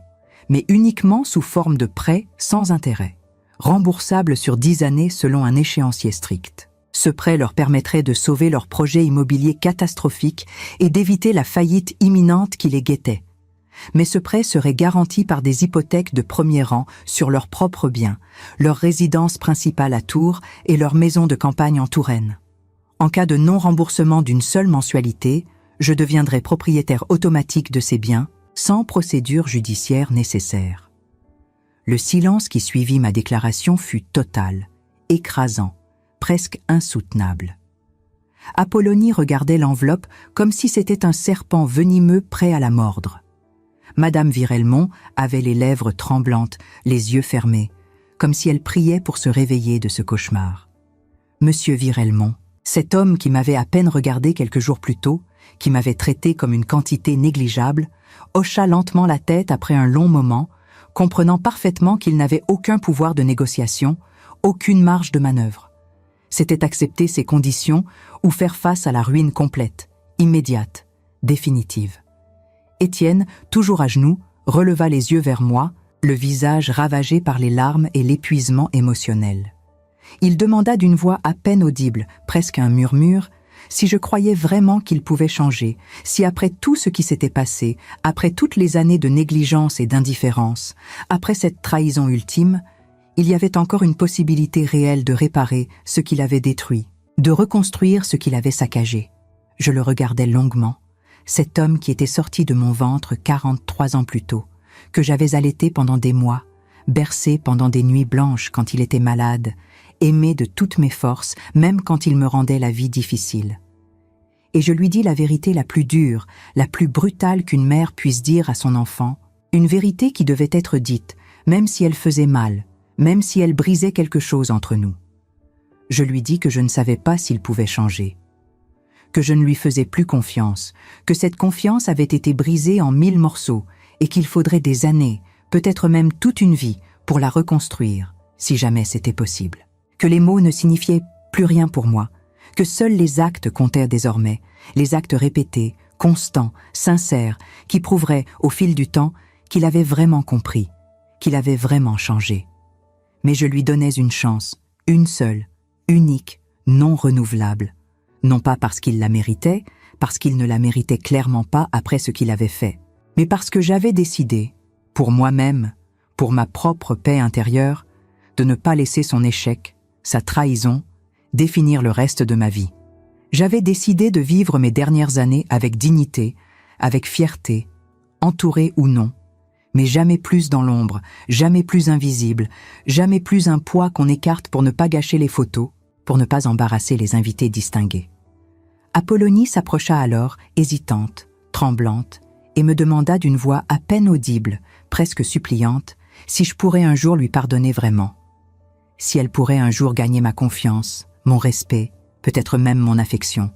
mais uniquement sous forme de prêt sans intérêt, remboursable sur 10 années selon un échéancier strict. Ce prêt leur permettrait de sauver leur projet immobilier catastrophique et d'éviter la faillite imminente qui les guettait. Mais ce prêt serait garanti par des hypothèques de premier rang sur leurs propres biens, leur résidence principale à Tours et leur maison de campagne en Touraine. En cas de non-remboursement d'une seule mensualité, je deviendrai propriétaire automatique de ces biens, sans procédure judiciaire nécessaire. Le silence qui suivit ma déclaration fut total, écrasant, presque insoutenable. Apollonie regardait l'enveloppe comme si c'était un serpent venimeux prêt à la mordre. Madame Virelmont avait les lèvres tremblantes, les yeux fermés, comme si elle priait pour se réveiller de ce cauchemar. Monsieur Virelmont, cet homme qui m'avait à peine regardé quelques jours plus tôt, qui m'avait traité comme une quantité négligeable, hocha lentement la tête après un long moment, comprenant parfaitement qu'il n'avait aucun pouvoir de négociation, aucune marge de manœuvre. C'était accepter ces conditions ou faire face à la ruine complète, immédiate, définitive. Étienne, toujours à genoux, releva les yeux vers moi, le visage ravagé par les larmes et l'épuisement émotionnel. Il demanda d'une voix à peine audible, presque un murmure, si je croyais vraiment qu'il pouvait changer, si après tout ce qui s'était passé, après toutes les années de négligence et d'indifférence, après cette trahison ultime, il y avait encore une possibilité réelle de réparer ce qu'il avait détruit, de reconstruire ce qu'il avait saccagé. Je le regardais longuement, cet homme qui était sorti de mon ventre 43 ans plus tôt, que j'avais allaité pendant des mois, bercé pendant des nuits blanches quand il était malade, aimé de toutes mes forces, même quand il me rendait la vie difficile. Et je lui dis la vérité la plus dure, la plus brutale qu'une mère puisse dire à son enfant, une vérité qui devait être dite, même si elle faisait mal, même si elle brisait quelque chose entre nous. Je lui dis que je ne savais pas s'il pouvait changer, que je ne lui faisais plus confiance, que cette confiance avait été brisée en 1000 morceaux et qu'il faudrait des années, peut-être même toute une vie, pour la reconstruire, si jamais c'était possible. Que les mots ne signifiaient plus rien pour moi, que seuls les actes comptaient désormais, les actes répétés, constants, sincères, qui prouveraient, au fil du temps, qu'il avait vraiment compris, qu'il avait vraiment changé. Mais je lui donnais une chance, une seule, unique, non renouvelable. Non pas parce qu'il la méritait, parce qu'il ne la méritait clairement pas après ce qu'il avait fait, mais parce que j'avais décidé, pour moi-même, pour ma propre paix intérieure, de ne pas laisser son échec, sa trahison, définir le reste de ma vie. J'avais décidé de vivre mes dernières années avec dignité, avec fierté, entourée ou non, mais jamais plus dans l'ombre, jamais plus invisible, jamais plus un poids qu'on écarte pour ne pas gâcher les photos, pour ne pas embarrasser les invités distingués. Apollonie s'approcha alors, hésitante, tremblante, et me demanda d'une voix à peine audible, presque suppliante, si je pourrais un jour lui pardonner vraiment. Si elle pourrait un jour gagner ma confiance, mon respect, peut-être même mon affection.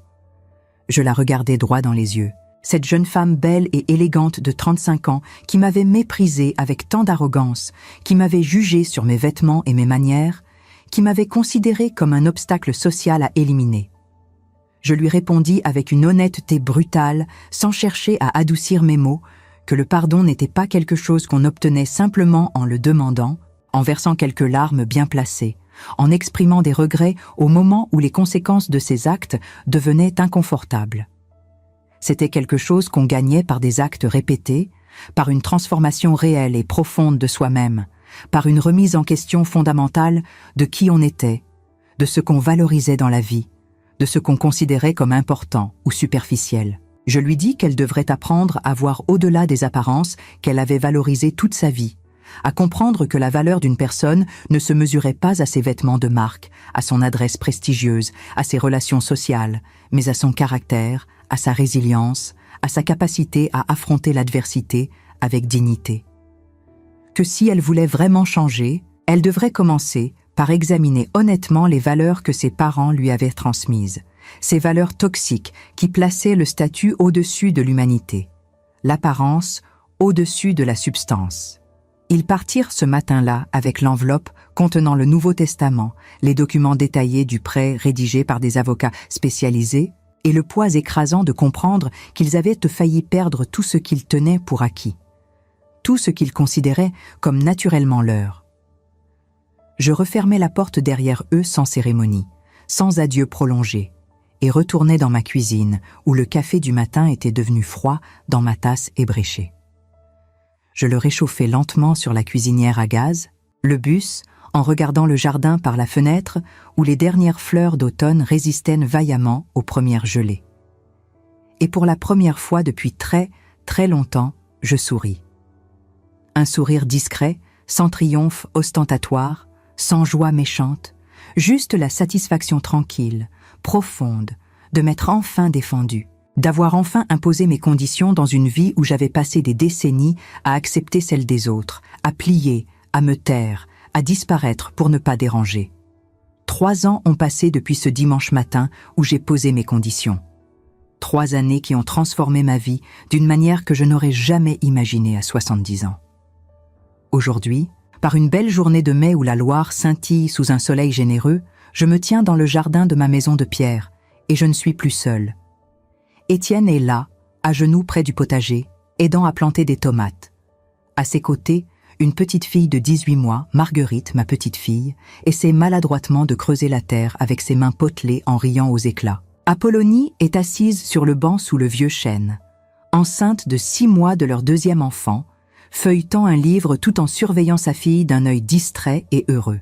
Je la regardai droit dans les yeux. Cette jeune femme belle et élégante de 35 ans qui m'avait méprisée avec tant d'arrogance, qui m'avait jugée sur mes vêtements et mes manières, qui m'avait considérée comme un obstacle social à éliminer. Je lui répondis avec une honnêteté brutale, sans chercher à adoucir mes mots, que le pardon n'était pas quelque chose qu'on obtenait simplement en le demandant, en versant quelques larmes bien placées, en exprimant des regrets au moment où les conséquences de ses actes devenaient inconfortables. C'était quelque chose qu'on gagnait par des actes répétés, par une transformation réelle et profonde de soi-même, par une remise en question fondamentale de qui on était, de ce qu'on valorisait dans la vie, de ce qu'on considérait comme important ou superficiel. Je lui dis qu'elle devrait apprendre à voir au-delà des apparences qu'elle avait valorisées toute sa vie, à comprendre que la valeur d'une personne ne se mesurait pas à ses vêtements de marque, à son adresse prestigieuse, à ses relations sociales, mais à son caractère, à sa résilience, à sa capacité à affronter l'adversité avec dignité. Que si elle voulait vraiment changer, elle devrait commencer par examiner honnêtement les valeurs que ses parents lui avaient transmises, ces valeurs toxiques qui plaçaient le statut au-dessus de l'humanité, l'apparence au-dessus de la substance. Ils partirent ce matin-là avec l'enveloppe contenant le Nouveau Testament, les documents détaillés du prêt rédigé par des avocats spécialisés et le poids écrasant de comprendre qu'ils avaient failli perdre tout ce qu'ils tenaient pour acquis, tout ce qu'ils considéraient comme naturellement leur. Je refermai la porte derrière eux sans cérémonie, sans adieu prolongé, et retournai dans ma cuisine où le café du matin était devenu froid dans ma tasse ébréchée. Je le réchauffai lentement sur la cuisinière à gaz, le bus, en regardant le jardin par la fenêtre où les dernières fleurs d'automne résistaient vaillamment aux premières gelées. Et pour la première fois depuis très, très longtemps, je souris. Un sourire discret, sans triomphe ostentatoire, sans joie méchante, juste la satisfaction tranquille, profonde, de m'être enfin défendue, d'avoir enfin imposé mes conditions dans une vie où j'avais passé des décennies à accepter celles des autres, à plier, à me taire, à disparaître pour ne pas déranger. 3 ans ont passé depuis ce dimanche matin où j'ai posé mes conditions. 3 années qui ont transformé ma vie d'une manière que je n'aurais jamais imaginée à 70 ans. Aujourd'hui, par une belle journée de mai où la Loire scintille sous un soleil généreux, je me tiens dans le jardin de ma maison de pierre et je ne suis plus seule. Étienne est là, à genoux près du potager, aidant à planter des tomates. À ses côtés, une petite fille de 18 mois, Marguerite, ma petite fille, essaie maladroitement de creuser la terre avec ses mains potelées en riant aux éclats. Apollonie est assise sur le banc sous le vieux chêne, enceinte de 6 mois de leur 2e enfant, feuilletant un livre tout en surveillant sa fille d'un œil distrait et heureux.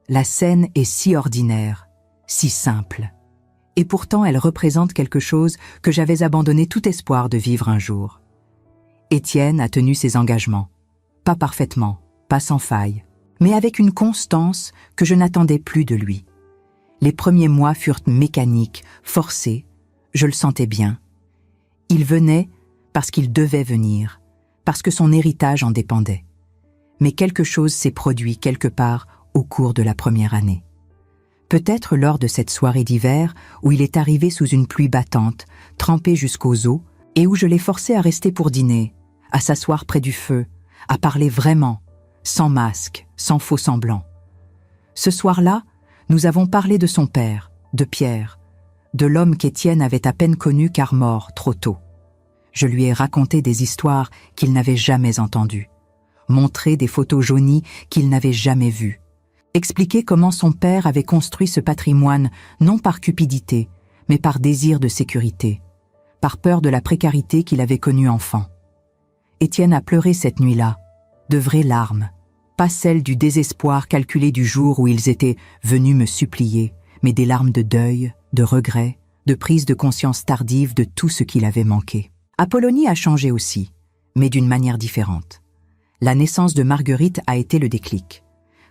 La scène est si ordinaire, si simple. Et pourtant elle représente quelque chose que j'avais abandonné tout espoir de vivre un jour. Étienne a tenu ses engagements. Pas parfaitement, pas sans faille, mais avec une constance que je n'attendais plus de lui. Les premiers mois furent mécaniques, forcés, je le sentais bien. Il venait parce qu'il devait venir, parce que son héritage en dépendait. Mais quelque chose s'est produit quelque part au cours de la première année. Peut-être lors de cette soirée d'hiver où il est arrivé sous une pluie battante, trempé jusqu'aux os, et où je l'ai forcé à rester pour dîner, à s'asseoir près du feu, à parler vraiment, sans masque, sans faux semblant. Ce soir-là, nous avons parlé de son père, de Pierre, de l'homme qu'Étienne avait à peine connu car mort trop tôt. Je lui ai raconté des histoires qu'il n'avait jamais entendues, montré des photos jaunies qu'il n'avait jamais vues, Expliquer comment son père avait construit ce patrimoine non par cupidité, mais par désir de sécurité, par peur de la précarité qu'il avait connue enfant. Étienne a pleuré cette nuit-là, de vraies larmes, pas celles du désespoir calculé du jour où ils étaient venus me supplier, mais des larmes de deuil, de regret, de prise de conscience tardive de tout ce qu'il avait manqué. Apollonie a changé aussi, mais d'une manière différente. La naissance de Marguerite a été le déclic.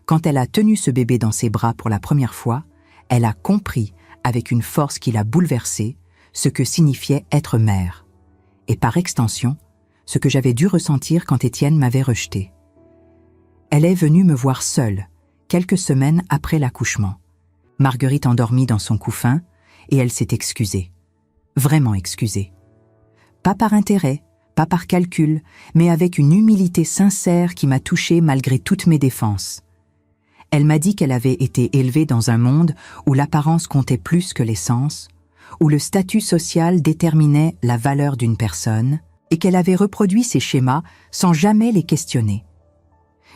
Quand elle a tenu ce bébé dans ses bras pour la première fois, elle a compris, avec une force qui l'a bouleversée, ce que signifiait être mère. Et par extension, ce que j'avais dû ressentir quand Étienne m'avait rejetée. Elle est venue me voir seule, quelques semaines après l'accouchement. Marguerite endormie dans son couffin, et elle s'est excusée. Vraiment excusée. Pas par intérêt, pas par calcul, mais avec une humilité sincère qui m'a touchée malgré toutes mes défenses. Elle m'a dit qu'elle avait été élevée dans un monde où l'apparence comptait plus que l'essence, où le statut social déterminait la valeur d'une personne, et qu'elle avait reproduit ces schémas sans jamais les questionner.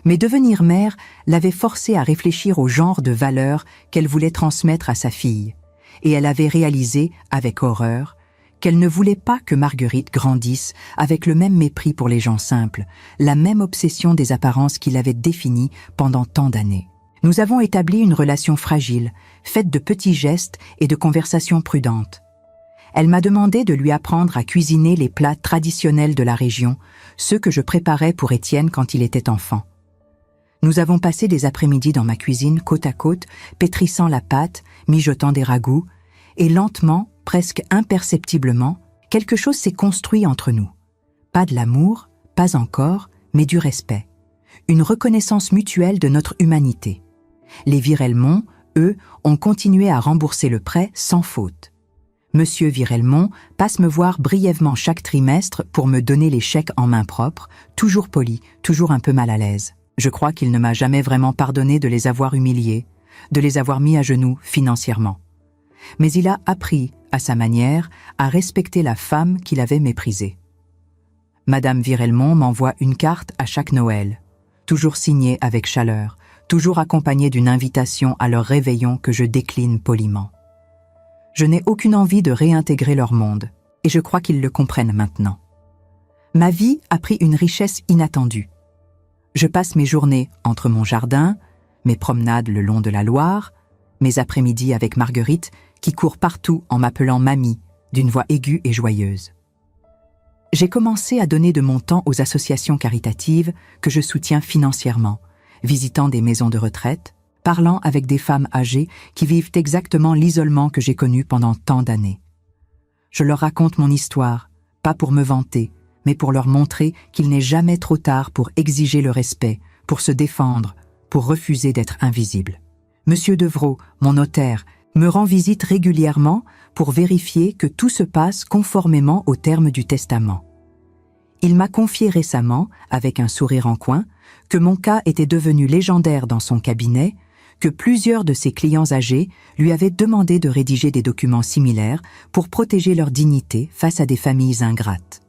Mais devenir mère l'avait forcée à réfléchir au genre de valeurs qu'elle voulait transmettre à sa fille, et elle avait réalisé, avec horreur, qu'elle ne voulait pas que Marguerite grandisse avec le même mépris pour les gens simples, la même obsession des apparences qui l'avait définie pendant tant d'années. Nous avons établi une relation fragile, faite de petits gestes et de conversations prudentes. Elle m'a demandé de lui apprendre à cuisiner les plats traditionnels de la région, ceux que je préparais pour Étienne quand il était enfant. Nous avons passé des après-midi dans ma cuisine côte à côte, pétrissant la pâte, mijotant des ragoûts, et lentement, presque imperceptiblement, quelque chose s'est construit entre nous. Pas de l'amour, pas encore, mais du respect. Une reconnaissance mutuelle de notre humanité. Les Virelmont, eux, ont continué à rembourser le prêt sans faute. Monsieur Virelmont passe me voir brièvement chaque trimestre pour me donner les chèques en main propre, toujours poli, toujours un peu mal à l'aise. Je crois qu'il ne m'a jamais vraiment pardonné de les avoir humiliés, de les avoir mis à genoux financièrement. Mais il a appris, à sa manière, à respecter la femme qu'il avait méprisée. Madame Virelmont m'envoie une carte à chaque Noël, toujours signée avec chaleur, toujours accompagnée d'une invitation à leur réveillon que je décline poliment. Je n'ai aucune envie de réintégrer leur monde, et je crois qu'ils le comprennent maintenant. Ma vie a pris une richesse inattendue. Je passe mes journées entre mon jardin, mes promenades le long de la Loire, mes après-midi avec Marguerite, qui court partout en m'appelant mamie, d'une voix aiguë et joyeuse. J'ai commencé à donner de mon temps aux associations caritatives que je soutiens financièrement, visitant des maisons de retraite, parlant avec des femmes âgées qui vivent exactement l'isolement que j'ai connu pendant tant d'années. Je leur raconte mon histoire, pas pour me vanter, mais pour leur montrer qu'il n'est jamais trop tard pour exiger le respect, pour se défendre, pour refuser d'être invisible. Monsieur Devrault, mon notaire, me rend visite régulièrement pour vérifier que tout se passe conformément aux termes du testament. Il m'a confié récemment, avec un sourire en coin, que mon cas était devenu légendaire dans son cabinet, que plusieurs de ses clients âgés lui avaient demandé de rédiger des documents similaires pour protéger leur dignité face à des familles ingrates.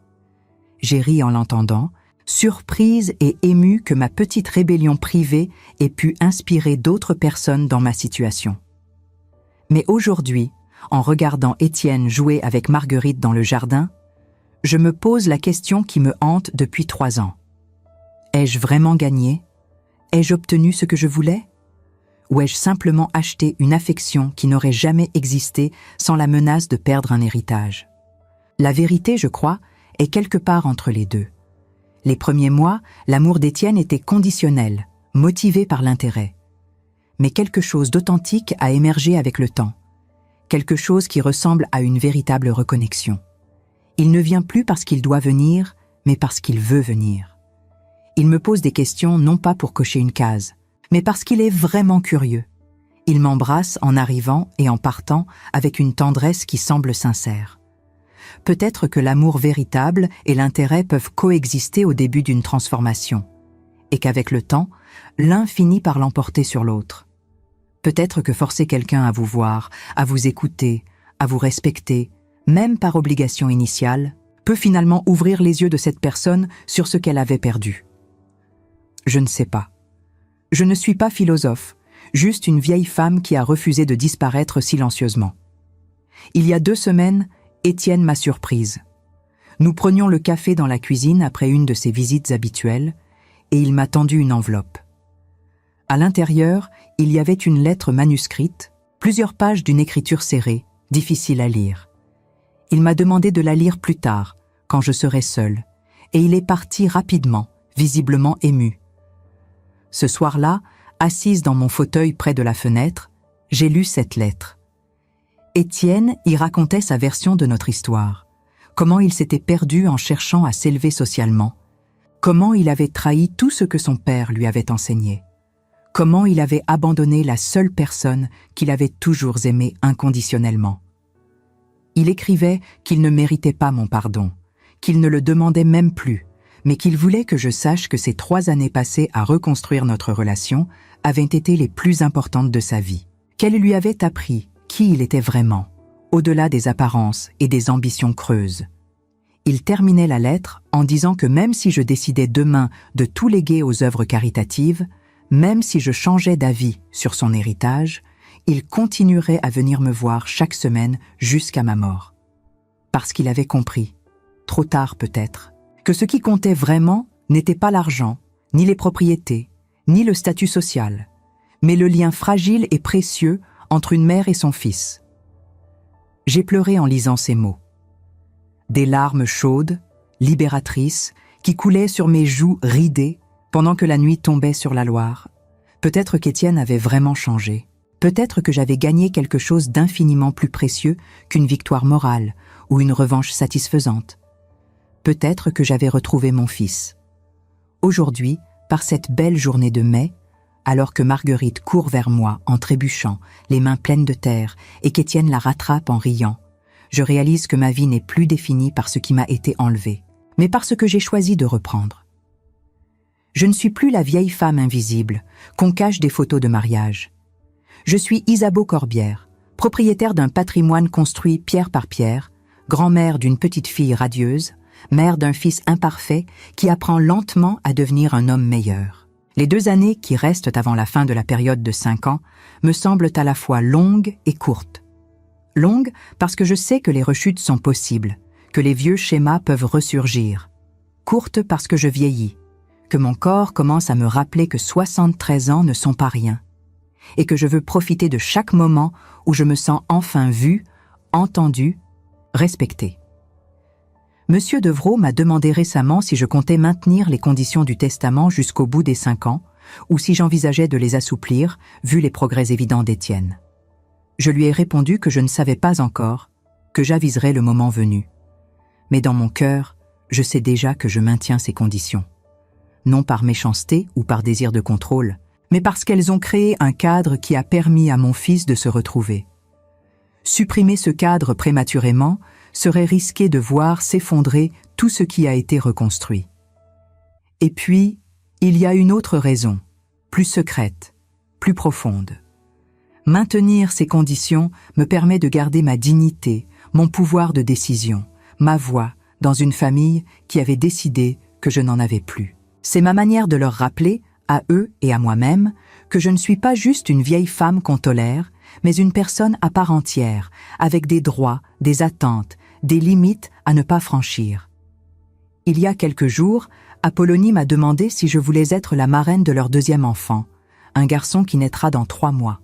J'ai ri en l'entendant, surprise et émue que ma petite rébellion privée ait pu inspirer d'autres personnes dans ma situation. Mais aujourd'hui, en regardant Étienne jouer avec Marguerite dans le jardin, je me pose la question qui me hante depuis 3 ans. Ai-je vraiment gagné? Ai-je obtenu ce que je voulais? Ou ai-je simplement acheté une affection qui n'aurait jamais existé sans la menace de perdre un héritage? La vérité, je crois, est quelque part entre les deux. Les premiers mois, l'amour d'Étienne était conditionnel, motivé par l'intérêt. Mais quelque chose d'authentique a émergé avec le temps. Quelque chose qui ressemble à une véritable reconnexion. Il ne vient plus parce qu'il doit venir, mais parce qu'il veut venir. Il me pose des questions non pas pour cocher une case, mais parce qu'il est vraiment curieux. Il m'embrasse en arrivant et en partant avec une tendresse qui semble sincère. Peut-être que l'amour véritable et l'intérêt peuvent coexister au début d'une transformation, et qu'avec le temps, l'un finit par l'emporter sur l'autre. Peut-être que forcer quelqu'un à vous voir, à vous écouter, à vous respecter, même par obligation initiale, peut finalement ouvrir les yeux de cette personne sur ce qu'elle avait perdu. Je ne sais pas. Je ne suis pas philosophe, Juste une vieille femme qui a refusé de disparaître silencieusement. Il y a 2 semaines, Étienne m'a surprise. Nous prenions le café dans la cuisine après une de ses visites habituelles, et il m'a tendu une enveloppe. À l'intérieur, il y avait une lettre manuscrite, plusieurs pages d'une écriture serrée, difficile à lire. Il m'a demandé de la lire plus tard, quand je serai seule, et il est parti rapidement, visiblement ému. Ce soir-là, assise dans mon fauteuil près de la fenêtre, j'ai lu cette lettre. Étienne y racontait sa version de notre histoire, comment il s'était perdu en cherchant à s'élever socialement, comment il avait trahi tout ce que son père lui avait enseigné, comment il avait abandonné la seule personne qu'il avait toujours aimée inconditionnellement. Il écrivait qu'il ne méritait pas mon pardon, qu'il ne le demandait même plus, mais qu'il voulait que je sache que ces 3 années passées à reconstruire notre relation avaient été les plus importantes de sa vie, qu'elle lui avait appris qui il était vraiment, au-delà des apparences et des ambitions creuses. Il terminait la lettre en disant que même si je décidais demain de tout léguer aux œuvres caritatives, même si je changeais d'avis sur son héritage, il continuerait à venir me voir chaque semaine jusqu'à ma mort. Parce qu'il avait compris, trop tard peut-être, que ce qui comptait vraiment n'était pas l'argent, ni les propriétés, ni le statut social, mais le lien fragile et précieux entre une mère et son fils. J'ai pleuré en lisant ces mots. Des larmes chaudes, libératrices, qui coulaient sur mes joues ridées pendant que la nuit tombait sur la Loire. Peut-être qu'Étienne avait vraiment changé. Peut-être que j'avais gagné quelque chose d'infiniment plus précieux qu'une victoire morale ou une revanche satisfaisante. Peut-être que j'avais retrouvé mon fils. Aujourd'hui, par cette belle journée de mai, alors que Marguerite court vers moi en trébuchant, les mains pleines de terre, et qu'Étienne la rattrape en riant, je réalise que ma vie n'est plus définie par ce qui m'a été enlevé, mais par ce que j'ai choisi de reprendre. Je ne suis plus la vieille femme invisible qu'on cache des photos de mariage. Je suis Isabeau Corbière, propriétaire d'un patrimoine construit pierre par pierre, grand-mère d'une petite fille radieuse, mère d'un fils imparfait qui apprend lentement à devenir un homme meilleur. Les 2 années qui restent avant la fin de la période de 5 ans me semblent à la fois longues et courtes. Longues parce que je sais que les rechutes sont possibles, que les vieux schémas peuvent ressurgir. Courtes parce que je vieillis, que mon corps commence à me rappeler que 73 ans ne sont pas rien, et que je veux profiter de chaque moment où je me sens enfin vue, entendue, respectée. Monsieur Devrault m'a demandé récemment si je comptais maintenir les conditions du testament jusqu'au bout des 5 ans, ou si j'envisageais de les assouplir, vu les progrès évidents d'Étienne. Je lui ai répondu que je ne savais pas encore, que j'aviserais le moment venu. Mais dans mon cœur, je sais déjà que je maintiens ces conditions. Non par méchanceté ou par désir de contrôle, mais parce qu'elles ont créé un cadre qui a permis à mon fils de se retrouver. Supprimer ce cadre prématurément serait risquer de voir s'effondrer tout ce qui a été reconstruit. Et puis, il y a une autre raison, plus secrète, plus profonde. Maintenir ces conditions me permet de garder ma dignité, mon pouvoir de décision, ma voix dans une famille qui avait décidé que je n'en avais plus. C'est ma manière de leur rappeler, à eux et à moi-même, que je ne suis pas juste une vieille femme qu'on tolère, mais une personne à part entière, avec des droits, des attentes, des limites à ne pas franchir. Il y a quelques jours, Apollonie m'a demandé si je voulais être la marraine de leur 2e enfant, un garçon qui naîtra dans 3 mois.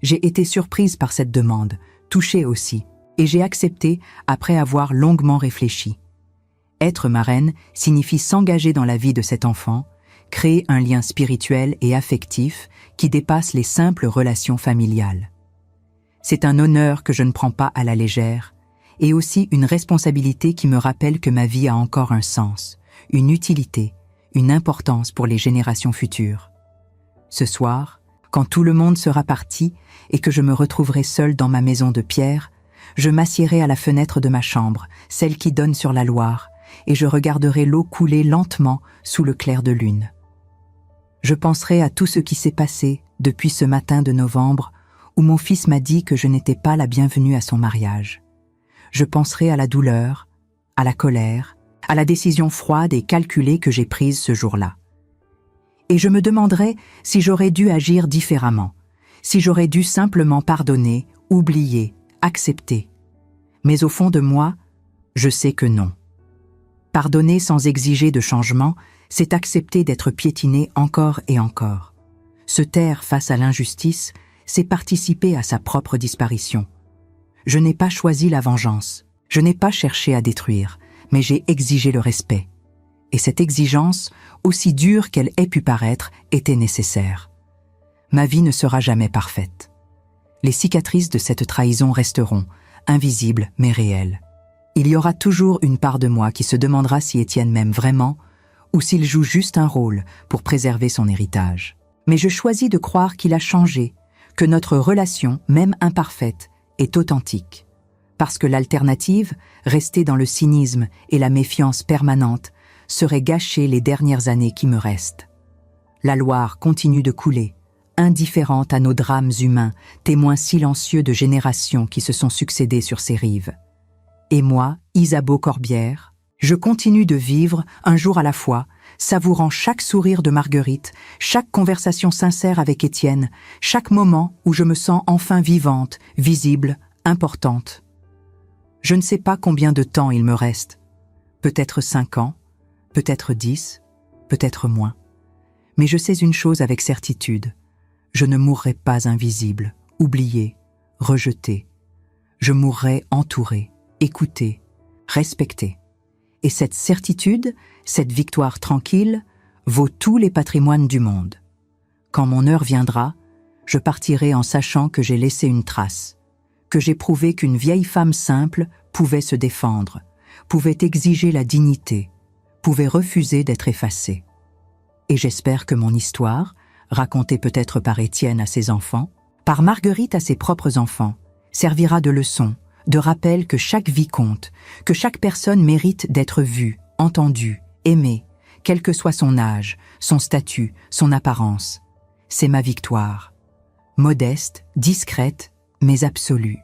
J'ai été surprise par cette demande, touchée aussi, et j'ai accepté après avoir longuement réfléchi. Être marraine signifie s'engager dans la vie de cet enfant, créer un lien spirituel et affectif qui dépasse les simples relations familiales. C'est un honneur que je ne prends pas à la légère, et aussi une responsabilité qui me rappelle que ma vie a encore un sens, une utilité, une importance pour les générations futures. Ce soir, quand tout le monde sera parti et que je me retrouverai seule dans ma maison de pierre, je m'assiérai à la fenêtre de ma chambre, celle qui donne sur la Loire, et je regarderai l'eau couler lentement sous le clair de lune. Je penserai à tout ce qui s'est passé depuis ce matin de novembre où mon fils m'a dit que je n'étais pas la bienvenue à son mariage. Je penserai à la douleur, à la colère, à la décision froide et calculée que j'ai prise ce jour-là. Et je me demanderais si j'aurais dû agir différemment, si j'aurais dû simplement pardonner, oublier, accepter. Mais au fond de moi, je sais que non. Pardonner sans exiger de changement, c'est accepter d'être piétiné encore et encore. Se taire face à l'injustice, c'est participer à sa propre disparition. Je n'ai pas choisi la vengeance, je n'ai pas cherché à détruire, mais j'ai exigé le respect. Et cette exigence, aussi dure qu'elle ait pu paraître, était nécessaire. Ma vie ne sera jamais parfaite. Les cicatrices de cette trahison resteront, invisibles mais réelles. Il y aura toujours une part de moi qui se demandera si Étienne m'aime vraiment ou s'il joue juste un rôle pour préserver son héritage. Mais je choisis de croire qu'il a changé, que notre relation, même imparfaite, est authentique. Parce que l'alternative, rester dans le cynisme et la méfiance permanente, serait gâcher les dernières années qui me restent. La Loire continue de couler, indifférente à nos drames humains, témoins silencieux de générations qui se sont succédées sur ses rives. Et moi, Isabeau Corbière, je continue de vivre un jour à la fois, savourant chaque sourire de Marguerite, chaque conversation sincère avec Étienne, chaque moment où je me sens enfin vivante, visible, importante. Je ne sais pas combien de temps il me reste. Peut-être 5 ans, peut-être 10, peut-être moins. Mais je sais une chose avec certitude. Je ne mourrai pas invisible, oubliée, rejetée. Je mourrai entourée, écoutée, respectée. Et cette certitude, cette victoire tranquille, vaut tous les patrimoines du monde. Quand mon heure viendra, je partirai en sachant que j'ai laissé une trace, que j'ai prouvé qu'une vieille femme simple pouvait se défendre, pouvait exiger la dignité, pouvait refuser d'être effacée. Et j'espère que mon histoire, racontée peut-être par Étienne à ses enfants, par Marguerite à ses propres enfants, servira de leçon, de rappel que chaque vie compte, que chaque personne mérite d'être vue, entendue, aimée, quel que soit son âge, son statut, son apparence. C'est ma victoire. Modeste, discrète, mais absolue.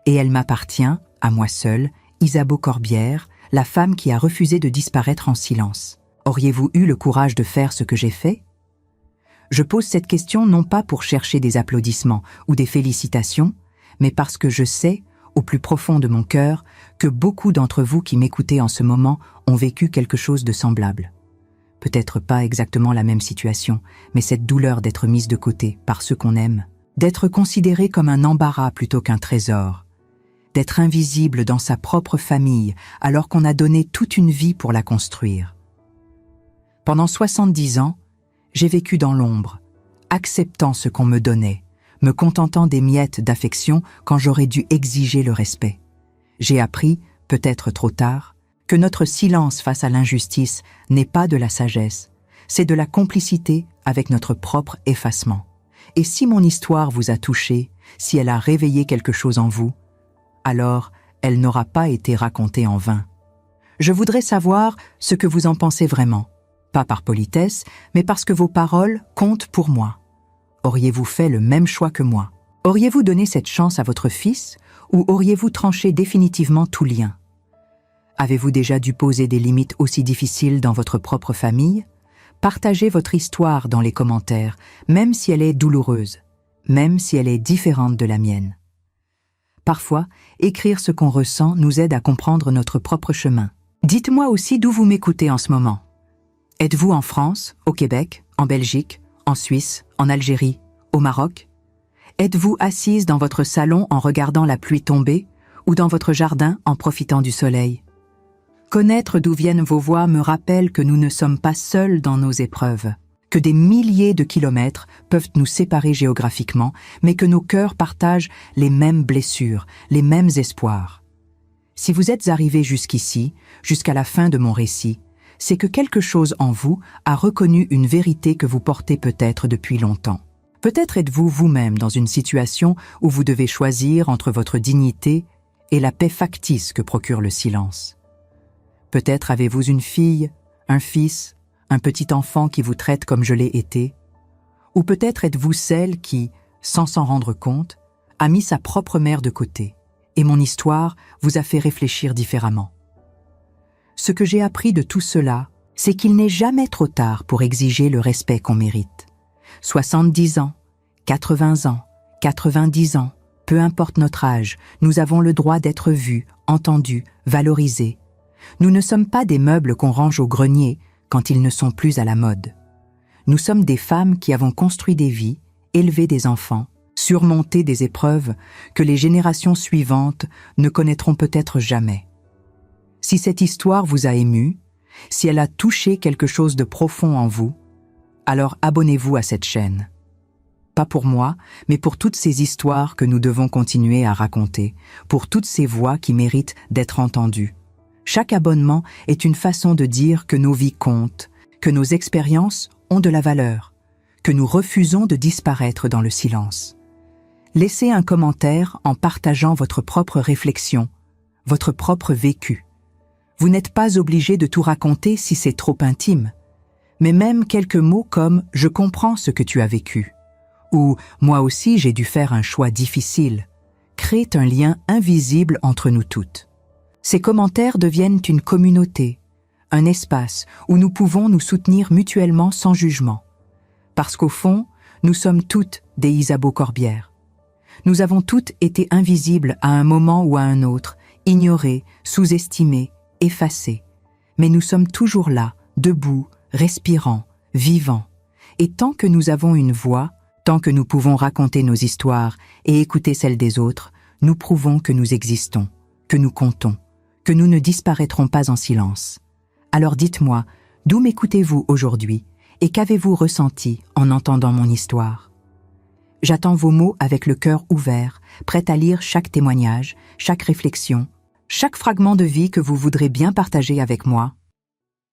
Et elle m'appartient, à moi seule, Isabeau Corbière, la femme qui a refusé de disparaître en silence. Auriez-vous eu le courage de faire ce que j'ai fait ? Je pose cette question non pas pour chercher des applaudissements ou des félicitations, mais parce que je sais, au plus profond de mon cœur, que beaucoup d'entre vous qui m'écoutez en ce moment ont vécu quelque chose de semblable. Peut-être pas exactement la même situation, mais cette douleur d'être mise de côté par ceux qu'on aime, d'être considéré comme un embarras plutôt qu'un trésor, d'être invisible dans sa propre famille alors qu'on a donné toute une vie pour la construire. Pendant 70 ans, j'ai vécu dans l'ombre, acceptant ce qu'on me donnait, me contentant des miettes d'affection quand j'aurais dû exiger le respect. J'ai appris, peut-être trop tard, que notre silence face à l'injustice n'est pas de la sagesse, c'est de la complicité avec notre propre effacement. Et si mon histoire vous a touché, si elle a réveillé quelque chose en vous, alors elle n'aura pas été racontée en vain. Je voudrais savoir ce que vous en pensez vraiment, pas par politesse, mais parce que vos paroles comptent pour moi. Auriez-vous fait le même choix que moi? Auriez-vous donné cette chance à votre fils ou auriez-vous tranché définitivement tout lien? Avez-vous déjà dû poser des limites aussi difficiles dans votre propre famille? Partagez votre histoire dans les commentaires, même si elle est douloureuse, même si elle est différente de la mienne. Parfois, écrire ce qu'on ressent nous aide à comprendre notre propre chemin. Dites-moi aussi d'où vous m'écoutez en ce moment. Êtes-vous en France, au Québec, en Belgique, en Suisse, en Algérie, au Maroc? Êtes-vous assise dans votre salon en regardant la pluie tomber ou dans votre jardin en profitant du soleil? Connaître d'où viennent vos voix me rappelle que nous ne sommes pas seuls dans nos épreuves, que des milliers de kilomètres peuvent nous séparer géographiquement, mais que nos cœurs partagent les mêmes blessures, les mêmes espoirs. Si vous êtes arrivés jusqu'ici, jusqu'à la fin de mon récit, c'est que quelque chose en vous a reconnu une vérité que vous portez peut-être depuis longtemps. Peut-être êtes-vous vous-même dans une situation où vous devez choisir entre votre dignité et la paix factice que procure le silence. Peut-être avez-vous une fille, un fils, un petit enfant qui vous traite comme je l'ai été. Ou peut-être êtes-vous celle qui, sans s'en rendre compte, a mis sa propre mère de côté, et mon histoire vous a fait réfléchir différemment. Ce que j'ai appris de tout cela, c'est qu'il n'est jamais trop tard pour exiger le respect qu'on mérite. 70 ans, 80 ans, 90 ans, peu importe notre âge, nous avons le droit d'être vus, entendus, valorisés. Nous ne sommes pas des meubles qu'on range au grenier quand ils ne sont plus à la mode. Nous sommes des femmes qui avons construit des vies, élevé des enfants, surmonté des épreuves que les générations suivantes ne connaîtront peut-être jamais. Si cette histoire vous a ému, si elle a touché quelque chose de profond en vous, alors abonnez-vous à cette chaîne. Pas pour moi, mais pour toutes ces histoires que nous devons continuer à raconter, pour toutes ces voix qui méritent d'être entendues. Chaque abonnement est une façon de dire que nos vies comptent, que nos expériences ont de la valeur, que nous refusons de disparaître dans le silence. Laissez un commentaire en partageant votre propre réflexion, votre propre vécu. Vous n'êtes pas obligé de tout raconter si c'est trop intime, mais même quelques mots comme « je comprends ce que tu as vécu » ou « moi aussi j'ai dû faire un choix difficile » créent un lien invisible entre nous toutes. Ces commentaires deviennent une communauté, un espace où nous pouvons nous soutenir mutuellement sans jugement. Parce qu'au fond, nous sommes toutes des Isabeau Corbière. Nous avons toutes été invisibles à un moment ou à un autre, ignorées, sous-estimées, effacées. Mais nous sommes toujours là, debout, respirants, vivants. Et tant que nous avons une voix, tant que nous pouvons raconter nos histoires et écouter celles des autres, nous prouvons que nous existons, que nous comptons, que nous ne disparaîtrons pas en silence. Alors dites-moi, d'où m'écoutez-vous aujourd'hui et qu'avez-vous ressenti en entendant mon histoire? J'attends vos mots avec le cœur ouvert, prête à lire chaque témoignage, chaque réflexion, chaque fragment de vie que vous voudrez bien partager avec moi.